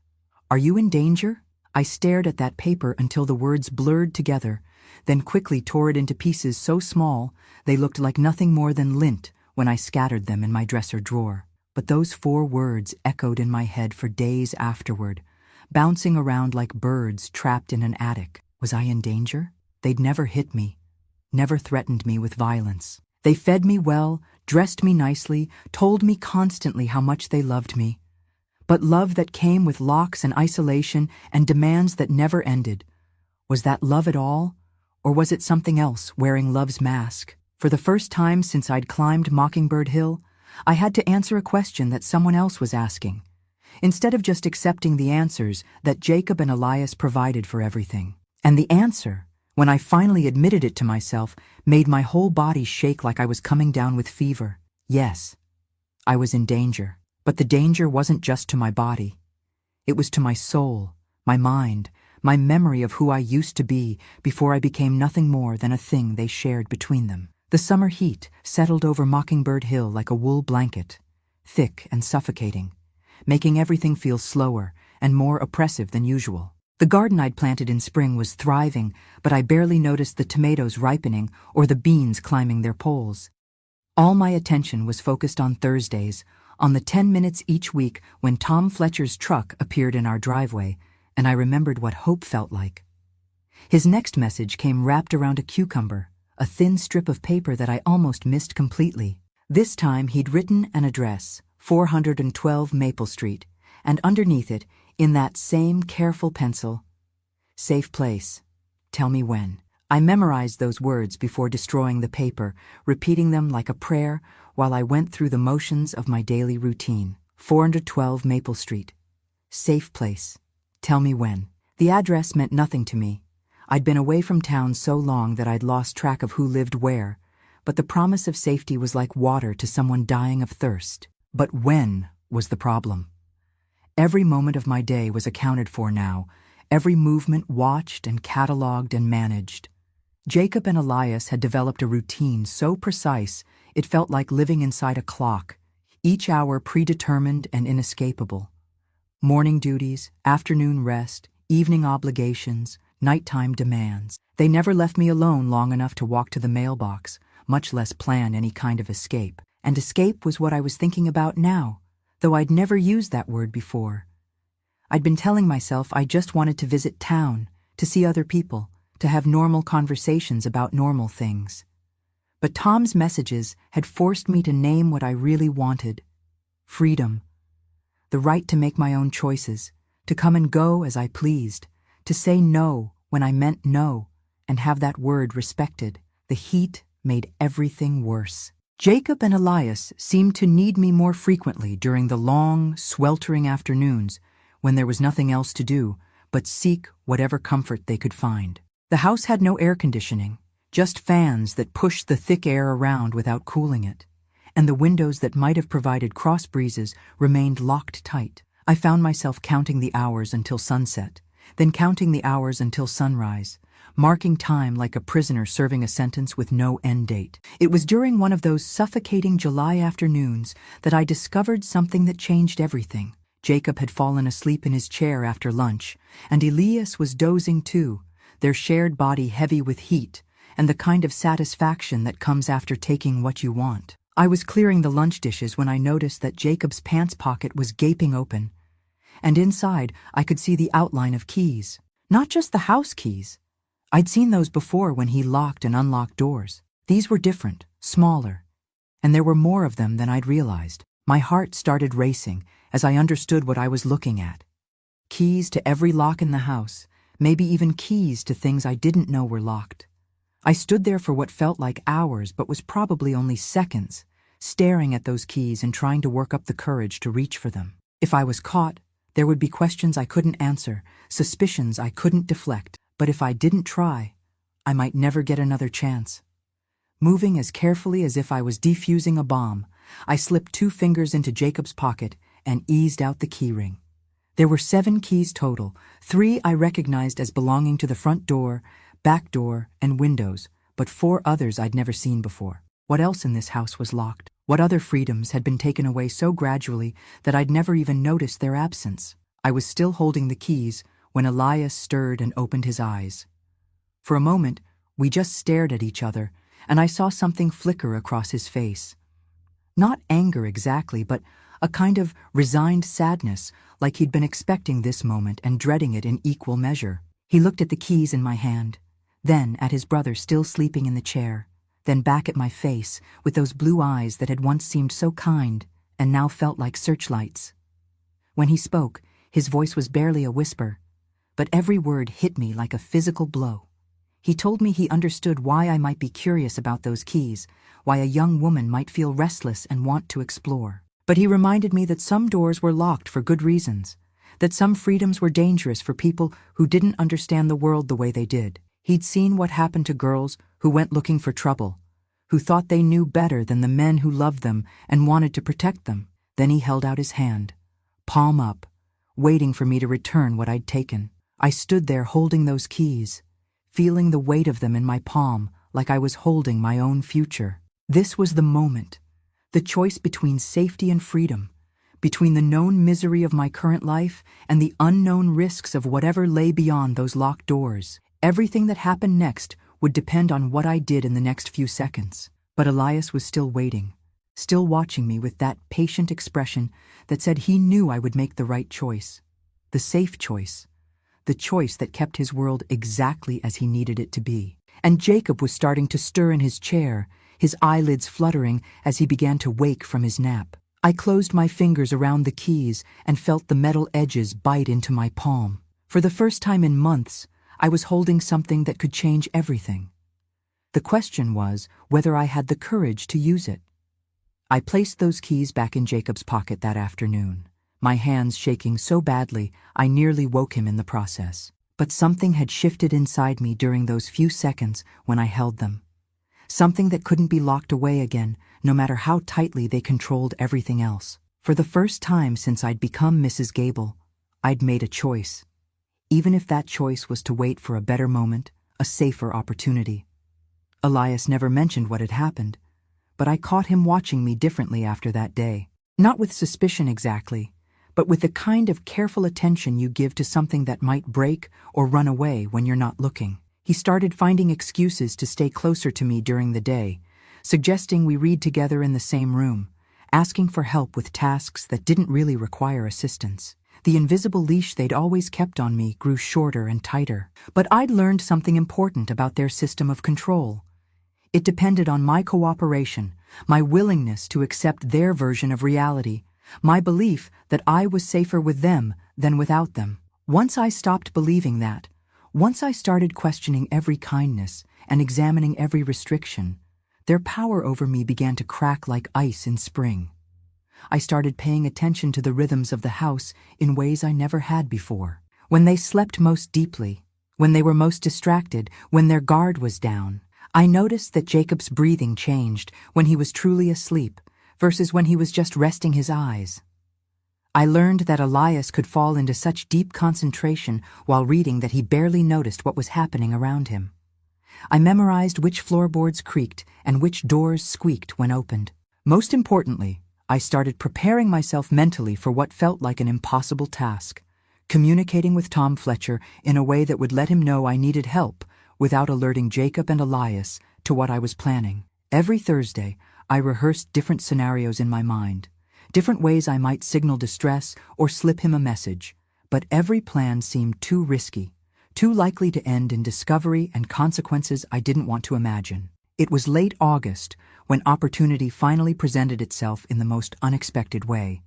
"Are you in danger?" I stared at that paper until the words blurred together, then quickly tore it into pieces so small they looked like nothing more than lint when I scattered them in my dresser drawer. But those 4 words echoed in my head for days afterward, bouncing around like birds trapped in an attic. Was I in danger? They'd never hit me, never threatened me with violence. They fed me well, dressed me nicely, told me constantly how much they loved me. But love that came with locks and isolation and demands that never ended. Was that love at all? Or was it something else wearing love's mask? For the first time since I'd climbed Mockingbird Hill, I had to answer a question that someone else was asking, instead of just accepting the answers that Jacob and Elias provided for everything. And the answer, when I finally admitted it to myself, made my whole body shake like I was coming down with fever. Yes, I was in danger. But the danger wasn't just to my body. It was to my soul, my mind, my memory of who I used to be before I became nothing more than a thing they shared between them. The summer heat settled over Mockingbird Hill like a wool blanket, thick and suffocating, making everything feel slower and more oppressive than usual. The garden I'd planted in spring was thriving, but I barely noticed the tomatoes ripening or the beans climbing their poles. All my attention was focused on Thursdays, on the 10 minutes each week when Tom Fletcher's truck appeared in our driveway, and I remembered what hope felt like. His next message came wrapped around a cucumber, a thin strip of paper that I almost missed completely. This time he'd written an address, 412 Maple Street, and underneath it, in that same careful pencil, "Safe place. Tell me when." I memorized those words before destroying the paper, repeating them like a prayer while I went through the motions of my daily routine. 412 Maple Street. Safe place. Tell me when. The address meant nothing to me. I'd been away from town so long that I'd lost track of who lived where, but the promise of safety was like water to someone dying of thirst. But when was the problem? Every moment of my day was accounted for now, every movement watched and catalogued and managed. Jacob and Elias had developed a routine so precise it felt like living inside a clock, each hour predetermined and inescapable. Morning duties, afternoon rest, evening obligations, nighttime demands. They never left me alone long enough to walk to the mailbox, much less plan any kind of escape. And escape was what I was thinking about now, though I'd never used that word before. I'd been telling myself I just wanted to visit town, to see other people, to have normal conversations about normal things. But Tom's messages had forced me to name what I really wanted: freedom. The right to make my own choices, to come and go as I pleased, to say no when I meant no, and have that word respected. The heat made everything worse. Jacob and Elias seemed to need me more frequently during the long, sweltering afternoons when there was nothing else to do but seek whatever comfort they could find. The house had no air conditioning, just fans that pushed the thick air around without cooling it, and the windows that might have provided cross breezes remained locked tight. I found myself counting the hours until sunset, then counting the hours until sunrise, marking time like a prisoner serving a sentence with no end date. It was during one of those suffocating July afternoons that I discovered something that changed everything. Jacob had fallen asleep in his chair after lunch, and Elias was dozing too, their shared body heavy with heat and the kind of satisfaction that comes after taking what you want. I was clearing the lunch dishes when I noticed that Jacob's pants pocket was gaping open, and inside I could see the outline of keys. Not just the house keys. I'd seen those before when he locked and unlocked doors. These were different, smaller, and there were more of them than I'd realized. My heart started racing as I understood what I was looking at. Keys to every lock in the house, maybe even keys to things I didn't know were locked. I stood there for what felt like hours but was probably only seconds, staring at those keys and trying to work up the courage to reach for them. If I was caught, there would be questions I couldn't answer, suspicions I couldn't deflect. But if I didn't try, I might never get another chance. Moving as carefully as if I was defusing a bomb, I slipped 2 fingers into Jacob's pocket and eased out the keyring. There were 7 keys total, 3 I recognized as belonging to the front door, back door, and windows, but 4 others I'd never seen before. What else in this house was locked? What other freedoms had been taken away so gradually that I'd never even noticed their absence? I was still holding the keys when Elias stirred and opened his eyes. For a moment, we just stared at each other, and I saw something flicker across his face. Not anger exactly, but a kind of resigned sadness, like he'd been expecting this moment and dreading it in equal measure. He looked at the keys in my hand, then at his brother still sleeping in the chair, then back at my face with those blue eyes that had once seemed so kind and now felt like searchlights. When he spoke, his voice was barely a whisper, but every word hit me like a physical blow. He told me he understood why I might be curious about those keys, why a young woman might feel restless and want to explore. But he reminded me that some doors were locked for good reasons, that some freedoms were dangerous for people who didn't understand the world the way they did. He'd seen what happened to girls who went looking for trouble, who thought they knew better than the men who loved them and wanted to protect them. Then he held out his hand, palm up, waiting for me to return what I'd taken. I stood there holding those keys, feeling the weight of them in my palm like I was holding my own future. This was the moment, the choice between safety and freedom, between the known misery of my current life and the unknown risks of whatever lay beyond those locked doors. Everything that happened next would depend on what I did in the next few seconds. But Elias was still waiting, still watching me with that patient expression that said he knew I would make the right choice, the safe choice, the choice that kept his world exactly as he needed it to be. And Jacob was starting to stir in his chair, his eyelids fluttering as he began to wake from his nap. I closed my fingers around the keys and felt the metal edges bite into my palm. For the first time in months, I was holding something that could change everything. The question was whether I had the courage to use it. I placed those keys back in Jacob's pocket that afternoon, my hands shaking so badly I nearly woke him in the process. But something had shifted inside me during those few seconds when I held them. Something that couldn't be locked away again, no matter how tightly they controlled everything else. For the first time since I'd become Mrs. Gable, I'd made a choice. Even if that choice was to wait for a better moment, a safer opportunity. Elias never mentioned what had happened, but I caught him watching me differently after that day. Not with suspicion exactly, but with the kind of careful attention you give to something that might break or run away when you're not looking. He started finding excuses to stay closer to me during the day, suggesting we read together in the same room, asking for help with tasks that didn't really require assistance. The invisible leash they'd always kept on me grew shorter and tighter. But I'd learned something important about their system of control. It depended on my cooperation, my willingness to accept their version of reality, my belief that I was safer with them than without them. Once I stopped believing that, once I started questioning every kindness and examining every restriction, their power over me began to crack like ice in spring. I started paying attention to the rhythms of the house in ways I never had before. When they slept most deeply, when they were most distracted, when their guard was down, I noticed that Jacob's breathing changed when he was truly asleep versus when he was just resting his eyes. I learned that Elias could fall into such deep concentration while reading that he barely noticed what was happening around him. I memorized which floorboards creaked and which doors squeaked when opened. Most importantly, I started preparing myself mentally for what felt like an impossible task, communicating with Tom Fletcher in a way that would let him know I needed help without alerting Jacob and Elias to what I was planning. Every Thursday, I rehearsed different scenarios in my mind, different ways I might signal distress or slip him a message, but every plan seemed too risky, too likely to end in discovery and consequences I didn't want to imagine. It was late August when opportunity finally presented itself in the most unexpected way.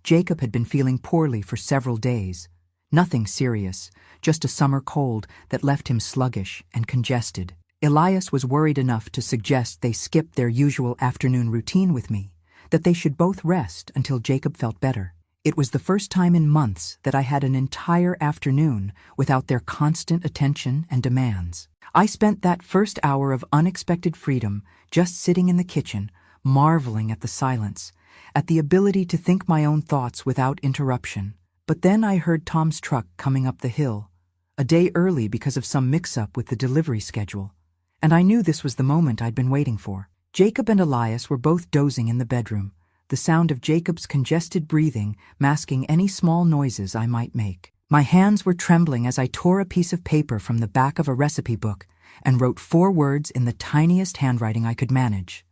Jacob had been feeling poorly for several days. Nothing serious, just a summer cold that left him sluggish and congested. Elias was worried enough to suggest they skip their usual afternoon routine with me, that they should both rest until Jacob felt better. It was the first time in months that I had an entire afternoon without their constant attention and demands. I spent that first hour of unexpected freedom just sitting in the kitchen, marveling at the silence, at the ability to think my own thoughts without interruption. But then I heard Tom's truck coming up the hill, a day early because of some mix-up with the delivery schedule, and I knew this was the moment I'd been waiting for. Jacob and Elias were both dozing in the bedroom, the sound of Jacob's congested breathing masking any small noises I might make. My hands were trembling as I tore a piece of paper from the back of a recipe book and wrote 4 words in the tiniest handwriting I could manage.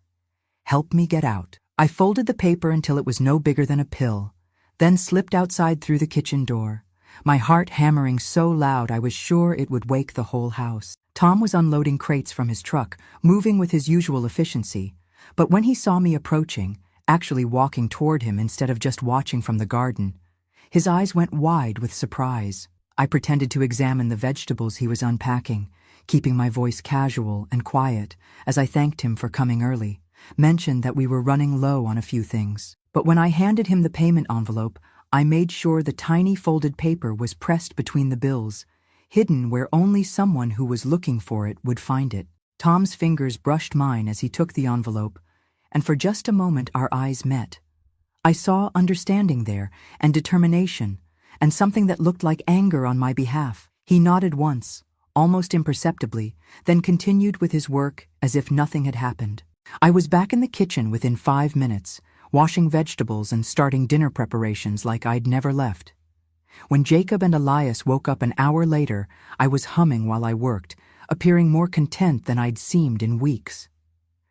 Help me get out. I folded the paper until it was no bigger than a pill, then slipped outside through the kitchen door, my heart hammering so loud I was sure it would wake the whole house. Tom was unloading crates from his truck, moving with his usual efficiency, but when he saw me approaching, actually walking toward him instead of just watching from the garden, his eyes went wide with surprise. I pretended to examine the vegetables he was unpacking, keeping my voice casual and quiet as I thanked him for coming early, mentioned that we were running low on a few things. But when I handed him the payment envelope, I made sure the tiny folded paper was pressed between the bills, hidden where only someone who was looking for it would find it. Tom's fingers brushed mine as he took the envelope, and for just a moment our eyes met. I saw understanding there, and determination, and something that looked like anger on my behalf. He nodded once, almost imperceptibly, then continued with his work as if nothing had happened. I was back in the kitchen within 5 minutes, washing vegetables and starting dinner preparations like I'd never left. When Jacob and Elias woke up an hour later, I was humming while I worked, appearing more content than I'd seemed in weeks.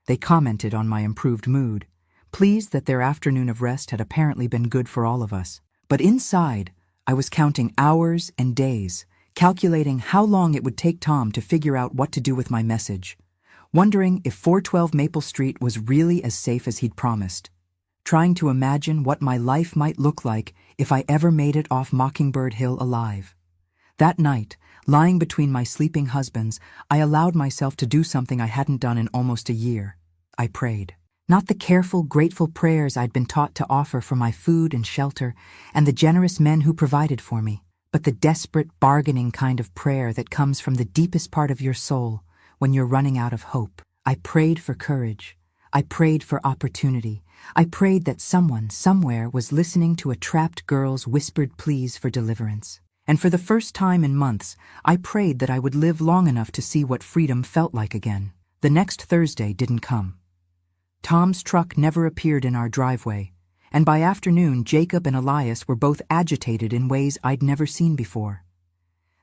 They commented on my improved mood, pleased that their afternoon of rest had apparently been good for all of us. But inside, I was counting hours and days, calculating how long it would take Tom to figure out what to do with my message, wondering if 412 Maple Street was really as safe as he'd promised, trying to imagine what my life might look like if I ever made it off Mockingbird Hill alive. That night, lying between my sleeping husbands, I allowed myself to do something I hadn't done in almost a year. I prayed. Not the careful, grateful prayers I'd been taught to offer for my food and shelter and the generous men who provided for me, but the desperate, bargaining kind of prayer that comes from the deepest part of your soul when you're running out of hope. I prayed for courage. I prayed for opportunity. I prayed that someone, somewhere, was listening to a trapped girl's whispered pleas for deliverance. And for the first time in months, I prayed that I would live long enough to see what freedom felt like again. The next Thursday didn't come. Tom's truck never appeared in our driveway, and by afternoon Jacob and Elias were both agitated in ways I'd never seen before.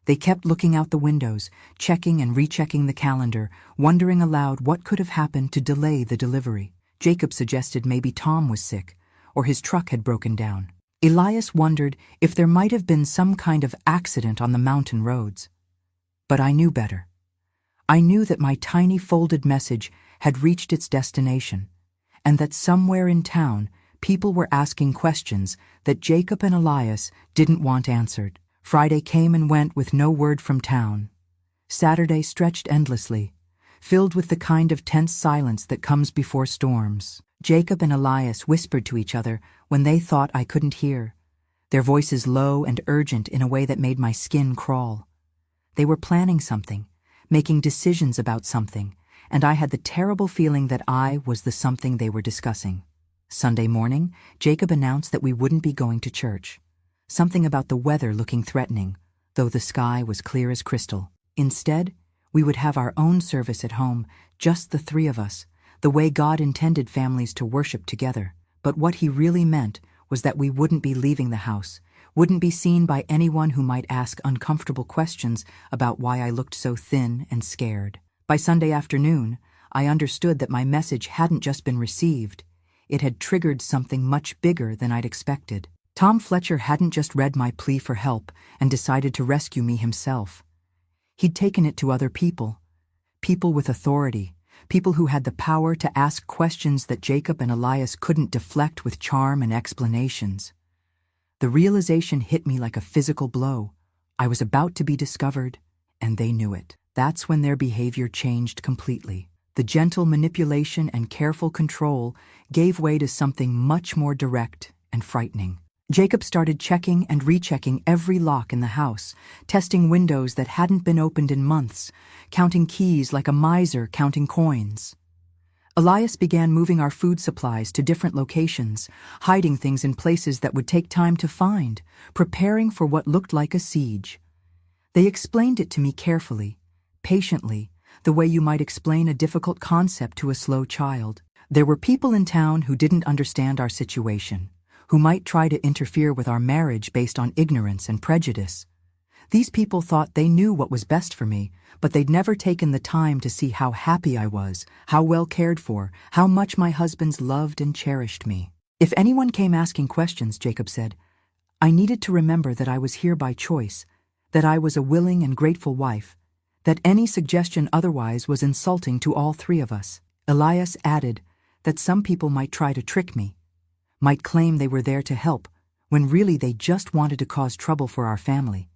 They kept looking out the windows, checking and rechecking the calendar, wondering aloud what could have happened to delay the delivery. Jacob suggested maybe Tom was sick, or his truck had broken down. Elias wondered if there might have been some kind of accident on the mountain roads. But I knew better. I knew that my tiny folded message had reached its destination, and that somewhere in town people were asking questions that Jacob and Elias didn't want answered. Friday came and went with no word from town. Saturday stretched endlessly, filled with the kind of tense silence that comes before storms. Jacob and Elias whispered to each other when they thought I couldn't hear, their voices low and urgent in a way that made my skin crawl. They were planning something, making decisions about something, and I had the terrible feeling that I was the something they were discussing. Sunday morning, Jacob announced that we wouldn't be going to church. Something about the weather looking threatening, though the sky was clear as crystal. Instead, we would have our own service at home, just the three of us, the way God intended families to worship together. But what he really meant was that we wouldn't be leaving the house, wouldn't be seen by anyone who might ask uncomfortable questions about why I looked so thin and scared. By Sunday afternoon, I understood that my message hadn't just been received. It had triggered something much bigger than I'd expected. Tom Fletcher hadn't just read my plea for help and decided to rescue me himself. He'd taken it to other people, people with authority, people who had the power to ask questions that Jacob and Elias couldn't deflect with charm and explanations. The realization hit me like a physical blow. I was about to be discovered, and they knew it. That's when their behavior changed completely. The gentle manipulation and careful control gave way to something much more direct and frightening. Jacob started checking and rechecking every lock in the house, testing windows that hadn't been opened in months, counting keys like a miser counting coins. Elias began moving our food supplies to different locations, hiding things in places that would take time to find, preparing for what looked like a siege. They explained it to me carefully, patiently, the way you might explain a difficult concept to a slow child. There were people in town who didn't understand our situation, who might try to interfere with our marriage based on ignorance and prejudice. These people thought they knew what was best for me, but they'd never taken the time to see how happy I was, how well cared for, how much my husbands loved and cherished me. If anyone came asking questions, Jacob said, I needed to remember that I was here by choice, that I was a willing and grateful wife, that any suggestion otherwise was insulting to all three of us. Elias added that some people might try to trick me, might claim they were there to help, when really they just wanted to cause trouble for our family.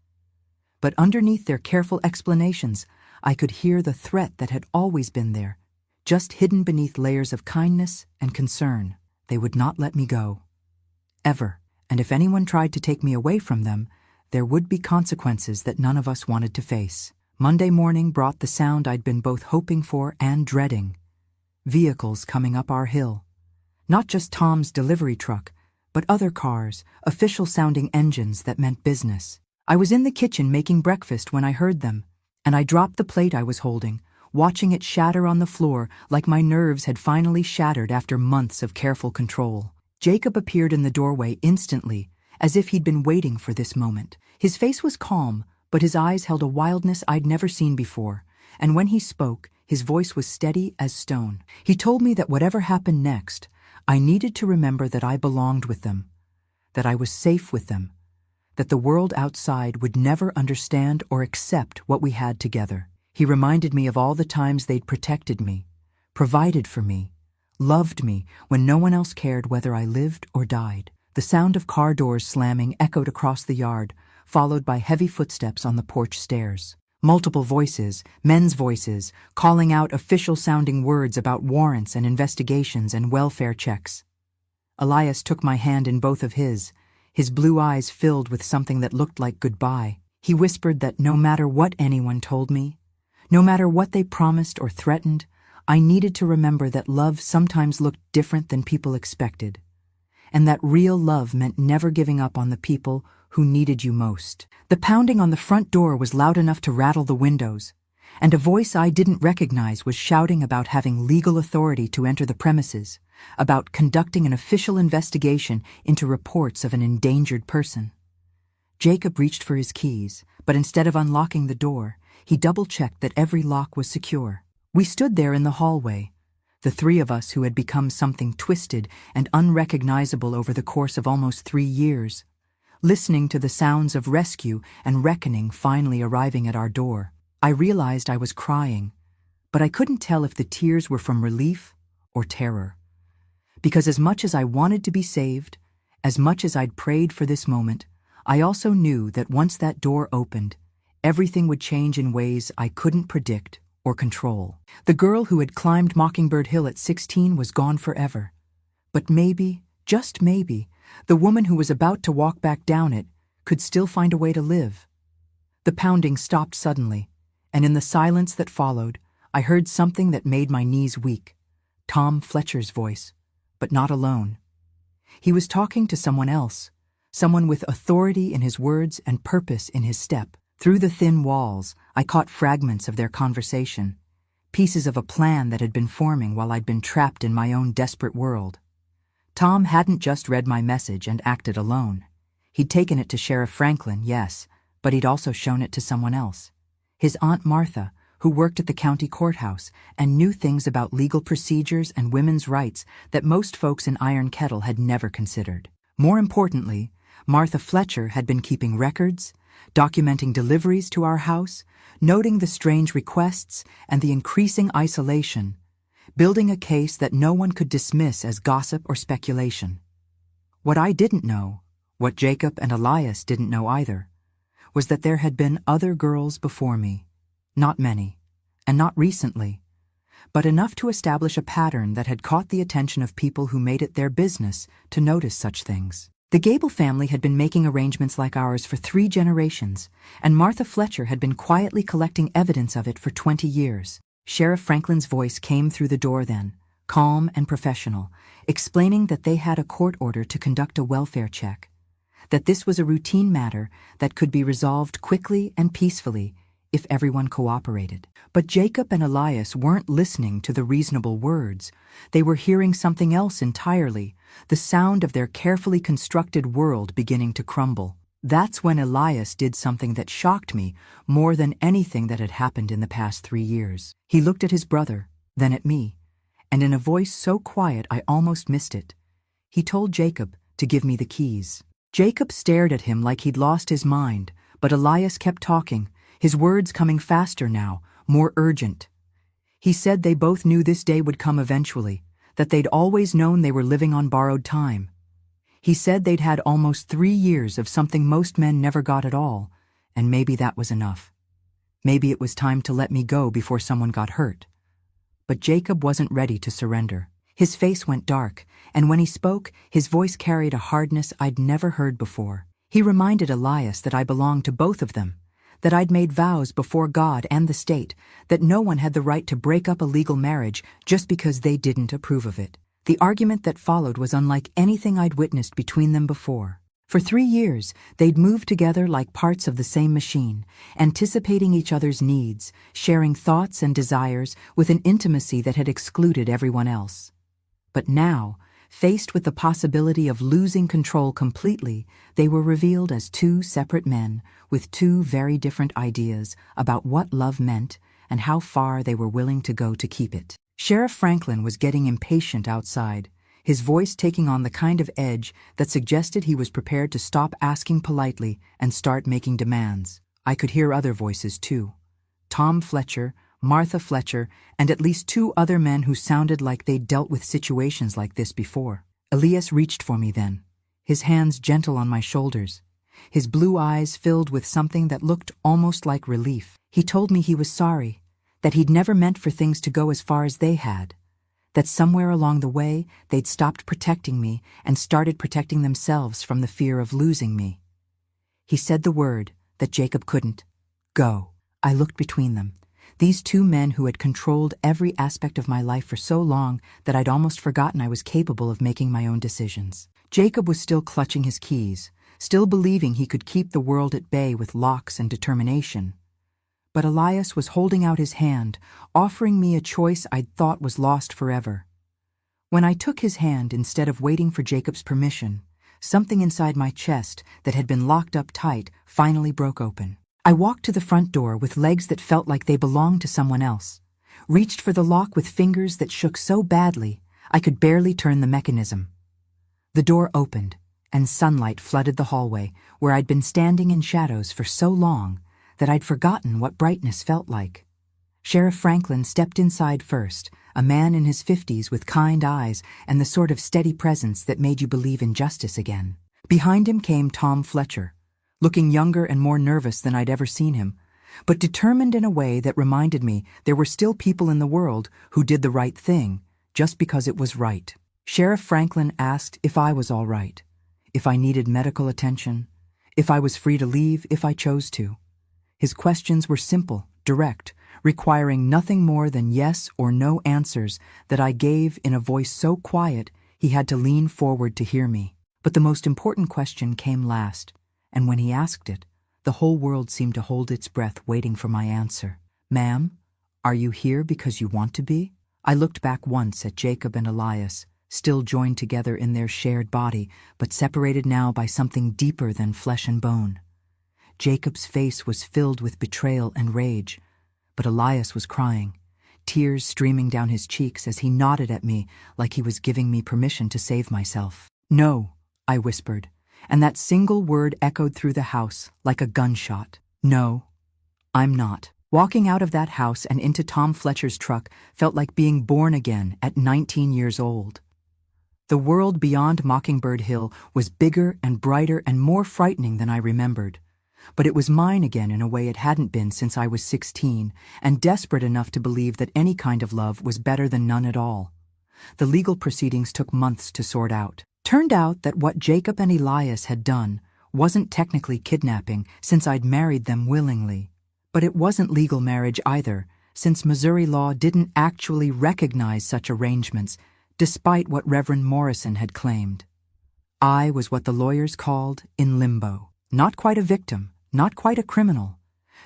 But underneath their careful explanations, I could hear the threat that had always been there, just hidden beneath layers of kindness and concern. They would not let me go. Ever. And if anyone tried to take me away from them, there would be consequences that none of us wanted to face. Monday morning brought the sound I'd been both hoping for and dreading. Vehicles coming up our hill. Not just Tom's delivery truck, but other cars, official-sounding engines that meant business. I was in the kitchen making breakfast when I heard them, and I dropped the plate I was holding, watching it shatter on the floor like my nerves had finally shattered after months of careful control. Jacob appeared in the doorway instantly, as if he'd been waiting for this moment. His face was calm, but his eyes held a wildness I'd never seen before, and when he spoke, his voice was steady as stone. He told me that whatever happened next, I needed to remember that I belonged with them, that I was safe with them, that the world outside would never understand or accept what we had together. He reminded me of all the times they'd protected me, provided for me, loved me when no one else cared whether I lived or died. The sound of car doors slamming echoed across the yard, followed by heavy footsteps on the porch stairs. Multiple voices, men's voices, calling out official-sounding words about warrants and investigations and welfare checks. Elias took my hand in both of his blue eyes filled with something that looked like goodbye. He whispered that no matter what anyone told me, no matter what they promised or threatened, I needed to remember that love sometimes looked different than people expected, and that real love meant never giving up on the people who needed you most. The pounding on the front door was loud enough to rattle the windows, and a voice I didn't recognize was shouting about having legal authority to enter the premises, about conducting an official investigation into reports of an endangered person. Jacob reached for his keys, but instead of unlocking the door, he double-checked that every lock was secure. We stood there in the hallway, the three of us who had become something twisted and unrecognizable over the course of almost 3 years, listening to the sounds of rescue and reckoning finally arriving at our door. I realized I was crying, but I couldn't tell if the tears were from relief or terror. Because as much as I wanted to be saved, as much as I'd prayed for this moment, I also knew that once that door opened, everything would change in ways I couldn't predict or control. The girl who had climbed Mockingbird Hill at 16 was gone forever. But maybe, just maybe, the woman who was about to walk back down it could still find a way to live. The pounding stopped suddenly, and in the silence that followed, I heard something that made my knees weak. Tom Fletcher's voice, but not alone. He was talking to someone else, someone with authority in his words and purpose in his step. Through the thin walls, I caught fragments of their conversation, pieces of a plan that had been forming while I'd been trapped in my own desperate world. Tom hadn't just read my message and acted alone. He'd taken it to Sheriff Franklin, yes, but he'd also shown it to someone else. His Aunt Martha, who worked at the county courthouse and knew things about legal procedures and women's rights that most folks in Iron Kettle had never considered. More importantly, Martha Fletcher had been keeping records, documenting deliveries to our house, noting the strange requests and the increasing isolation, building a case that no one could dismiss as gossip or speculation. What I didn't know, what Jacob and Elias didn't know either, was that there had been other girls before me, not many, and not recently, but enough to establish a pattern that had caught the attention of people who made it their business to notice such things. The Gable family had been making arrangements like ours for 3 generations, and Martha Fletcher had been quietly collecting evidence of it for 20 years. Sheriff Franklin's voice came through the door then, calm and professional, explaining that they had a court order to conduct a welfare check, that this was a routine matter that could be resolved quickly and peacefully if everyone cooperated. But Jacob and Elias weren't listening to the reasonable words. They were hearing something else entirely, the sound of their carefully constructed world beginning to crumble. That's when Elias did something that shocked me more than anything that had happened in the past 3 years. He looked at his brother, then at me, and in a voice so quiet I almost missed it, he told Jacob to give me the keys. Jacob stared at him like he'd lost his mind, but Elias kept talking, his words coming faster now, more urgent. He said they both knew this day would come eventually, that they'd always known they were living on borrowed time. He said they'd had almost 3 years of something most men never got at all, and maybe that was enough. Maybe it was time to let me go before someone got hurt. But Jacob wasn't ready to surrender. His face went dark, and when he spoke, his voice carried a hardness I'd never heard before. He reminded Elias that I belonged to both of them, that I'd made vows before God and the state, that no one had the right to break up a legal marriage just because they didn't approve of it. The argument that followed was unlike anything I'd witnessed between them before. For 3 years, they'd moved together like parts of the same machine, anticipating each other's needs, sharing thoughts and desires with an intimacy that had excluded everyone else. But now, faced with the possibility of losing control completely, they were revealed as 2 separate men with 2 very different ideas about what love meant and how far they were willing to go to keep it. Sheriff Franklin was getting impatient outside, his voice taking on the kind of edge that suggested he was prepared to stop asking politely and start making demands. I could hear other voices too. Tom Fletcher, Martha Fletcher, and at least 2 other men who sounded like they'd dealt with situations like this before. Elias reached for me then, his hands gentle on my shoulders, his blue eyes filled with something that looked almost like relief. He told me he was sorry, that he'd never meant for things to go as far as they had, that somewhere along the way they'd stopped protecting me and started protecting themselves from the fear of losing me. He said the word that Jacob couldn't. Go. I looked between them. These 2 men who had controlled every aspect of my life for so long that I'd almost forgotten I was capable of making my own decisions. Jacob was still clutching his keys, still believing he could keep the world at bay with locks and determination. But Elias was holding out his hand, offering me a choice I'd thought was lost forever. When I took his hand instead of waiting for Jacob's permission, something inside my chest that had been locked up tight finally broke open. I walked to the front door with legs that felt like they belonged to someone else, reached for the lock with fingers that shook so badly I could barely turn the mechanism. The door opened, and sunlight flooded the hallway where I'd been standing in shadows for so long that I'd forgotten what brightness felt like. Sheriff Franklin stepped inside first, a man in his 50s with kind eyes and the sort of steady presence that made you believe in justice again. Behind him came Tom Fletcher, looking younger and more nervous than I'd ever seen him, but determined in a way that reminded me there were still people in the world who did the right thing just because it was right. Sheriff Franklin asked if I was all right, if I needed medical attention, if I was free to leave if I chose to. His questions were simple, direct, requiring nothing more than yes or no answers that I gave in a voice so quiet he had to lean forward to hear me. But the most important question came last, and when he asked it, the whole world seemed to hold its breath waiting for my answer. Ma'am, are you here because you want to be? I looked back once at Jacob and Elias, still joined together in their shared body, but separated now by something deeper than flesh and bone. Jacob's face was filled with betrayal and rage, but Elias was crying, tears streaming down his cheeks as he nodded at me like he was giving me permission to save myself. No, I whispered, and that single word echoed through the house like a gunshot. No, I'm not. Walking out of that house and into Tom Fletcher's truck felt like being born again at 19 years old. The world beyond Mockingbird Hill was bigger and brighter and more frightening than I remembered. But it was mine again in a way it hadn't been since I was 16, and desperate enough to believe that any kind of love was better than none at all. The legal proceedings took months to sort out. Turned out that what Jacob and Elias had done wasn't technically kidnapping, since I'd married them willingly. But it wasn't legal marriage either, since Missouri law didn't actually recognize such arrangements, despite what Reverend Morrison had claimed. I was what the lawyers called in limbo. Not quite a victim, not quite a criminal,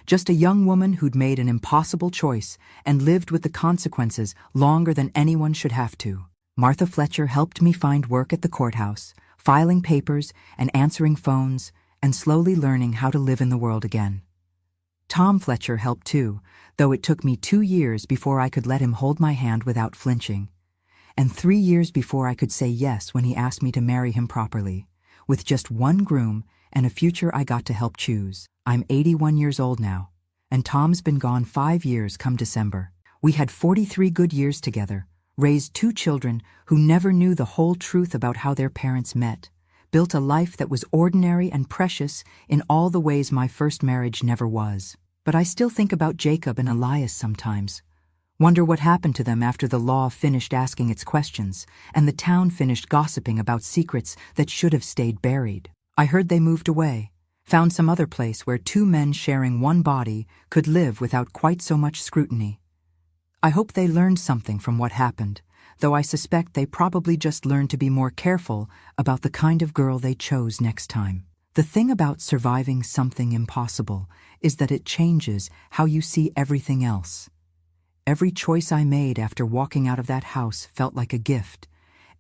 just a young woman who'd made an impossible choice and lived with the consequences longer than anyone should have to. Martha Fletcher helped me find work at the courthouse, filing papers and answering phones, and slowly learning how to live in the world again. Tom Fletcher helped too, though it took me 2 years before I could let him hold my hand without flinching, and 3 years before I could say yes when he asked me to marry him properly, with just one groom and a future I got to help choose. I'm 81 years old now, and Tom's been gone 5 years come December. We had 43 good years together, raised 2 children who never knew the whole truth about how their parents met, built a life that was ordinary and precious in all the ways my first marriage never was. But I still think about Jacob and Elias sometimes. Wonder what happened to them after the law finished asking its questions and the town finished gossiping about secrets that should have stayed buried. I heard they moved away, found some other place where 2 men sharing one body could live without quite so much scrutiny. I hope they learned something from what happened, though I suspect they probably just learned to be more careful about the kind of girl they chose next time. The thing about surviving something impossible is that it changes how you see everything else. Every choice I made after walking out of that house felt like a gift,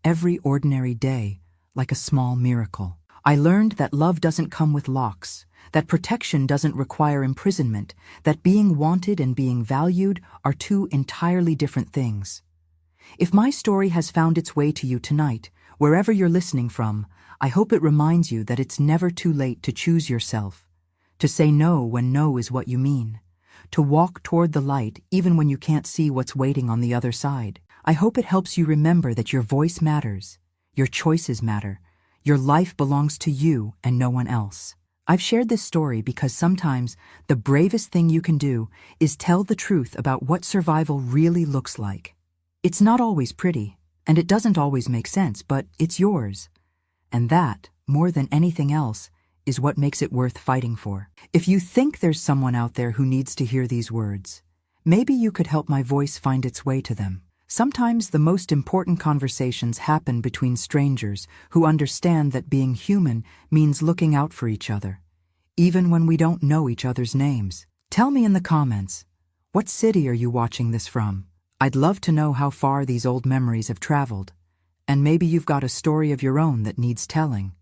every ordinary day like a small miracle. I learned that love doesn't come with locks, that protection doesn't require imprisonment, that being wanted and being valued are 2 entirely different things. If my story has found its way to you tonight, wherever you're listening from, I hope it reminds you that it's never too late to choose yourself, to say no when no is what you mean, to walk toward the light even when you can't see what's waiting on the other side. I hope it helps you remember that your voice matters, your choices matter, your life belongs to you and no one else. I've shared this story because sometimes the bravest thing you can do is tell the truth about what survival really looks like. It's not always pretty, and it doesn't always make sense, but it's yours. And that, more than anything else, is what makes it worth fighting for. If you think there's someone out there who needs to hear these words, maybe you could help my voice find its way to them. Sometimes the most important conversations happen between strangers who understand that being human means looking out for each other, even when we don't know each other's names. Tell me in the comments, what city are you watching this from? I'd love to know how far these old memories have traveled, and maybe you've got a story of your own that needs telling.